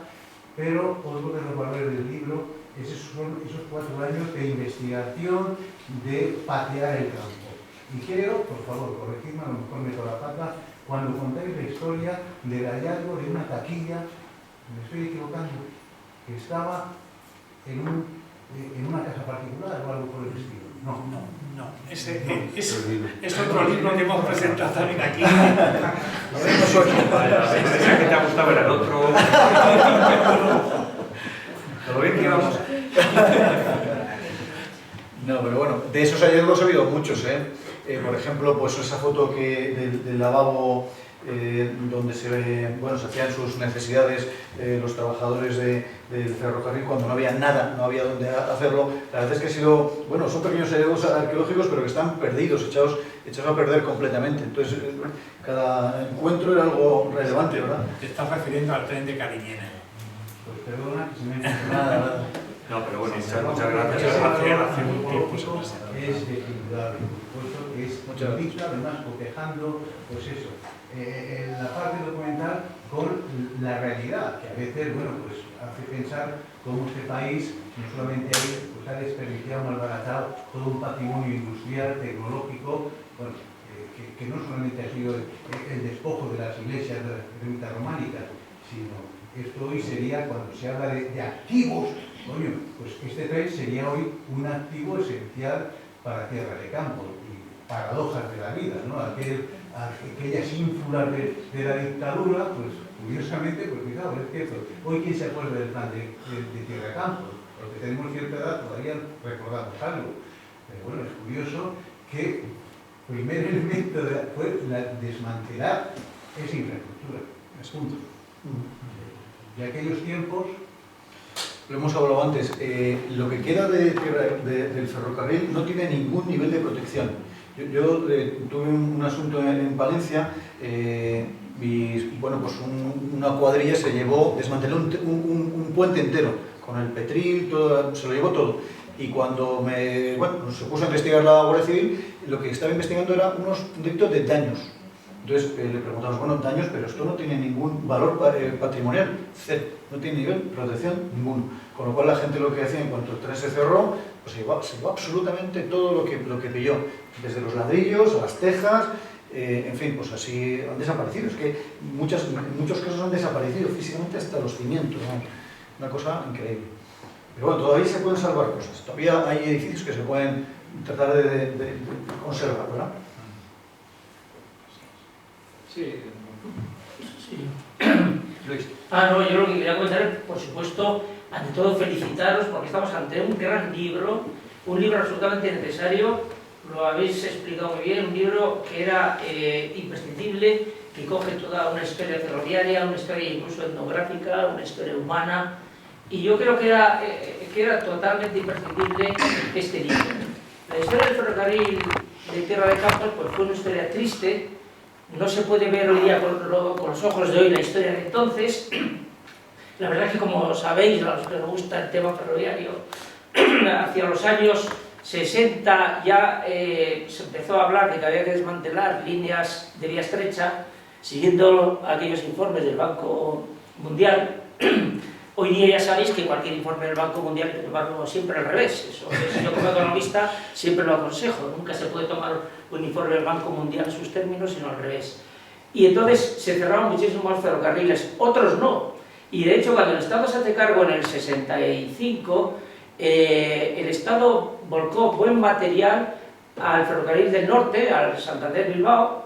[SPEAKER 4] pero otro de los valores del libro son esos 4 años de investigación, de patear el campo. Y creo, por favor, corregidme, a lo mejor meto la pata, cuando contáis la historia del hallazgo de una taquilla, me estoy equivocando, que estaba en una casa particular o algo por el estilo. No.
[SPEAKER 1] Es otro libro que hemos presentado también aquí.
[SPEAKER 2] Pensé que te ha gustado era el otro. Todo bien que íbamos.
[SPEAKER 3] No, pero bueno, de esos hallazgos ha habido muchos, por ejemplo, pues esa foto del lavabo donde se hacían sus necesidades los trabajadores del ferrocarril cuando no había nada, no había dónde hacerlo. La verdad es que ha sido, son pequeños hallazgos arqueológicos, pero que están perdidos, echados a perder completamente. Entonces, cada encuentro era algo relevante, ¿verdad?
[SPEAKER 1] Te estás refiriendo al tren de Cariñena.
[SPEAKER 4] Pues perdona que se me ha
[SPEAKER 3] Nada.
[SPEAKER 2] No, pero bueno,
[SPEAKER 4] muchas
[SPEAKER 2] gracias.
[SPEAKER 1] Hace un tiempo se presentó.
[SPEAKER 4] Es de indudable, por supuesto, que es
[SPEAKER 3] Muchas gracias.
[SPEAKER 4] además cotejando, pues eso. En la parte documental con la realidad, que a veces, bueno, pues hace pensar cómo este país no solamente ha desperdiciado, malbaratado todo un patrimonio industrial, tecnológico, bueno, que no solamente ha sido el despojo de las iglesias de románicas, sino esto hoy sería, cuando se habla de activos, coño, pues este tren sería hoy un activo esencial para Tierra de Campos, y paradojas de la vida, ¿no? Aquellas ínfulas de la dictadura, pues curiosamente, pues fijaos, es cierto, hoy quién se acuerda del plan de Tierra de Campos, los que tenemos cierta edad todavía recordamos algo, pero bueno, es curioso que el primer elemento fue desmantelar esa infraestructura, punto. De aquellos tiempos.
[SPEAKER 3] Lo hemos hablado antes, lo que queda del ferrocarril no tiene ningún nivel de protección. Yo tuve un asunto en Palencia, bueno, pues una cuadrilla se llevó, desmanteló un puente entero, con el petril, todo, se lo llevó todo. Y cuando se puso a investigar la Guardia Civil, lo que estaba investigando era unos delitos de daños. Entonces le preguntamos, bueno, daños, pero esto no tiene ningún valor patrimonial, cero, no tiene nivel de protección ninguno. Con lo cual la gente lo que hacía en cuanto el tren se cerró, pues se llevó absolutamente todo lo que pilló, desde los ladrillos a las tejas, en fin, pues así han desaparecido. Es que en muchos casos han desaparecido físicamente hasta los cimientos, ¿no? Una cosa increíble. Pero bueno, todavía se pueden salvar cosas, todavía hay edificios que se pueden tratar de conservar, ¿verdad?
[SPEAKER 5] Sí. Luis. No, yo lo que quería comentar, por supuesto, ante todo felicitaros porque estamos ante un gran libro, un libro absolutamente necesario, lo habéis explicado muy bien, un libro que era imprescindible, que coge toda una historia ferroviaria, una historia incluso etnográfica, una historia humana, y yo creo que era totalmente imprescindible este libro. La historia del ferrocarril de Tierra de Campos pues, fue una historia triste. No se puede ver hoy día con los ojos de hoy la historia de entonces. La verdad es que, como sabéis, a los que nos gusta el tema ferroviario, hacia los años 60 ya se empezó a hablar de que había que desmantelar líneas de vía estrecha, siguiendo aquellos informes del Banco Mundial. Hoy día ya sabéis que cualquier informe del Banco Mundial hay que tomarlo siempre al revés. Eso yo como economista siempre lo aconsejo. Nunca se puede tomar un informe del Banco Mundial en sus términos, sino al revés. Y entonces se cerraron muchísimos ferrocarriles, otros no. Y de hecho, cuando el Estado se hace cargo en el 65, el Estado volcó buen material al ferrocarril del norte, al Santander-Bilbao,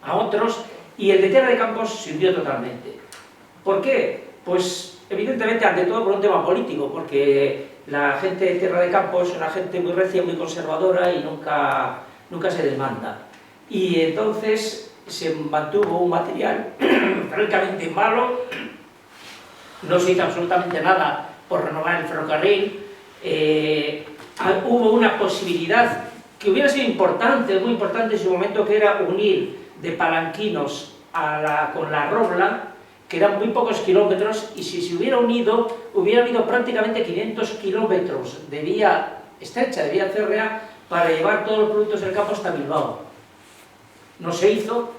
[SPEAKER 5] a otros, y el de Tierra de Campos se hundió totalmente. ¿Por qué? Pues evidentemente, ante todo por un tema político, porque la gente de Tierra de Campos es una gente muy recia, muy conservadora y nunca se desmanda. Y entonces se mantuvo un material francamente malo, no se hizo absolutamente nada por renovar el ferrocarril, hubo una posibilidad que hubiera sido importante, muy importante en su momento, que era unir de Palanquinos con la Robla, que eran muy pocos kilómetros, y si se hubiera unido prácticamente 500 kilómetros de vía estrecha, de vía férrea, para llevar todos los productos del campo hasta Bilbao. No se hizo.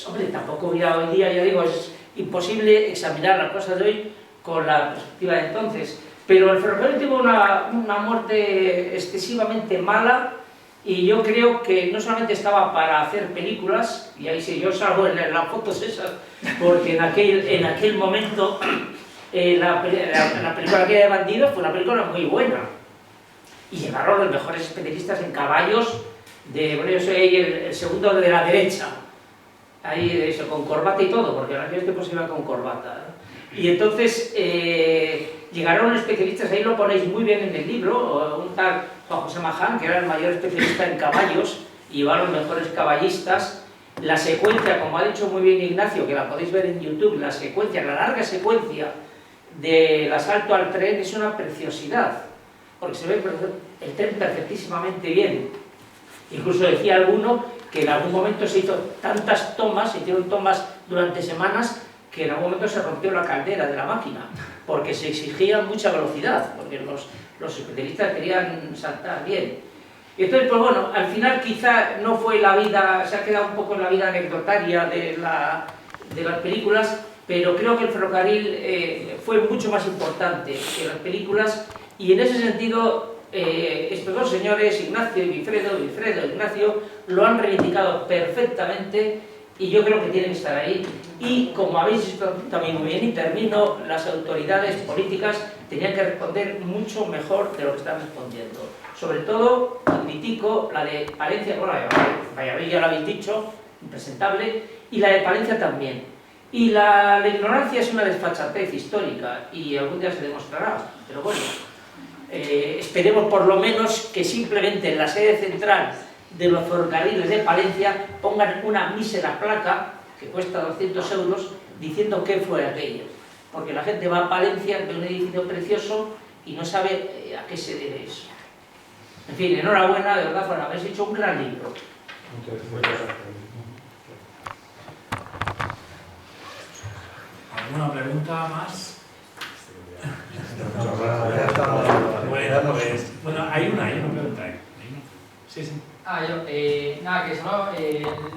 [SPEAKER 5] Hombre, tampoco hoy día, ya digo, es imposible examinar las cosas de hoy con la perspectiva de entonces, pero el ferrocarril tuvo una muerte excesivamente mala, y yo creo que no solamente estaba para hacer películas, y ahí sí yo salgo en las fotos esas, porque en aquel momento la película que era de Bandidos fue una película muy buena, y llegaron los mejores especialistas en caballos, bueno, yo soy el segundo de la derecha, ahí eso, con corbata y todo, porque en aquel tiempo se iba con corbata, ¿no? Y entonces llegaron especialistas, ahí lo ponéis muy bien en el libro, un tal Juan José Maján, que era el mayor especialista en caballos, y lleva a los mejores caballistas. La secuencia, como ha dicho muy bien Ignacio, que la podéis ver en YouTube, la larga secuencia del asalto al tren es una preciosidad, porque se ve el tren perfectísimamente bien. Incluso decía alguno que en algún momento se hizo tantas tomas, se hicieron tomas durante semanas, que en algún momento se rompió la caldera de la máquina, porque se exigía mucha velocidad, porque los especialistas querían saltar bien. Y entonces, pues bueno, al final quizá no fue la vida, se ha quedado un poco en la vida anecdotaria de de las películas, pero creo que el ferrocarril fue mucho más importante que las películas, y en ese sentido estos dos señores, Ignacio y Wilfredo, Wilfredo e Ignacio, lo han reivindicado perfectamente y yo creo que tienen que estar ahí. Y como habéis visto también muy bien, y termino, las autoridades políticas tenían que responder mucho mejor de lo que están respondiendo. Sobre todo, critico la de Palencia, bueno, Valladolid ya lo habéis dicho, impresentable, y la de Palencia también. Y la ignorancia es una desfachatez histórica y algún día se demostrará, pero bueno, esperemos por lo menos que simplemente en la sede central de los ferrocarriles de Palencia pongan una mísera placa que cuesta 200 euros diciendo qué fue aquello, porque la gente va a Palencia, ve un edificio precioso y no sabe a qué se debe eso. En fin, enhorabuena, de verdad, por haber hecho un gran libro.
[SPEAKER 1] ¿Alguna pregunta más?
[SPEAKER 3] Ya está.
[SPEAKER 1] Bueno, hay una pregunta ahí. Sí, sí.
[SPEAKER 6] Nada, que solo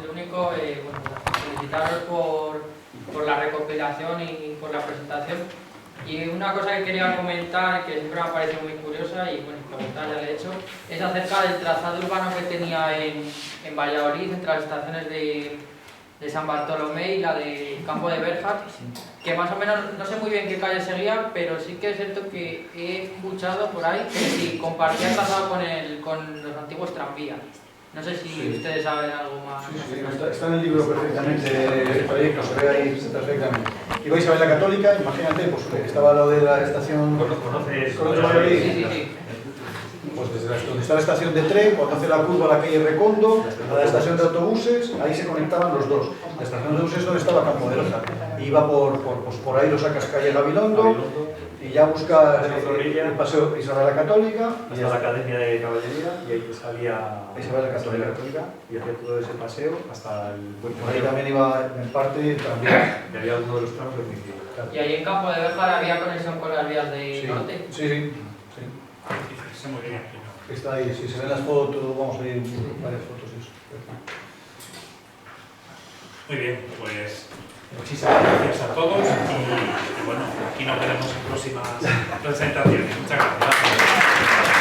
[SPEAKER 6] lo único, bueno, felicitaros por la recopilación y por la presentación. Y una cosa que quería comentar, que siempre me ha parecido muy curiosa, y bueno, preguntar ya le he hecho, es acerca del trazado urbano que tenía en Valladolid, entre las estaciones de San Bartolomé y la de Campo de Berjar, que más o menos, no sé muy bien qué calle seguía, pero sí que es cierto que he escuchado por ahí que sí, compartía trazado con los antiguos tranvías. No sé si ustedes saben algo más.
[SPEAKER 3] Sí, está en el libro perfectamente, el proyecto se ve ahí perfectamente. Ibais a ver la Católica, imagínate, pues estaba lo de la estación...
[SPEAKER 2] ¿Conoces?
[SPEAKER 3] Sí. Pues desde donde está la estación de tren, cuando hace la curva a la calle Recondo, a la estación de autobuses, ahí se conectaban los dos. La estación de autobuses es donde estaba Campo de Berjar. Iba por ahí, lo sacas calle Gabilondo, y ya buscas el paseo Isabel la Católica.
[SPEAKER 2] Hasta la Academia de Caballería, y ahí te salía
[SPEAKER 3] Isabel la Católica.
[SPEAKER 2] y hacía todo ese paseo hasta el puente.
[SPEAKER 3] Por ahí también iba en parte también.
[SPEAKER 2] Y había uno de los tramos de coincidir.
[SPEAKER 6] Y ahí en Campo de Berjar había conexión con las vías de norte.
[SPEAKER 3] Sí.
[SPEAKER 1] Muy bien.
[SPEAKER 3] Está ahí, si se ven las fotos, vamos a ver varias fotos de eso.
[SPEAKER 1] Muy bien, pues muchísimas gracias a todos y bueno, aquí nos veremos en próximas presentaciones. Muchas gracias.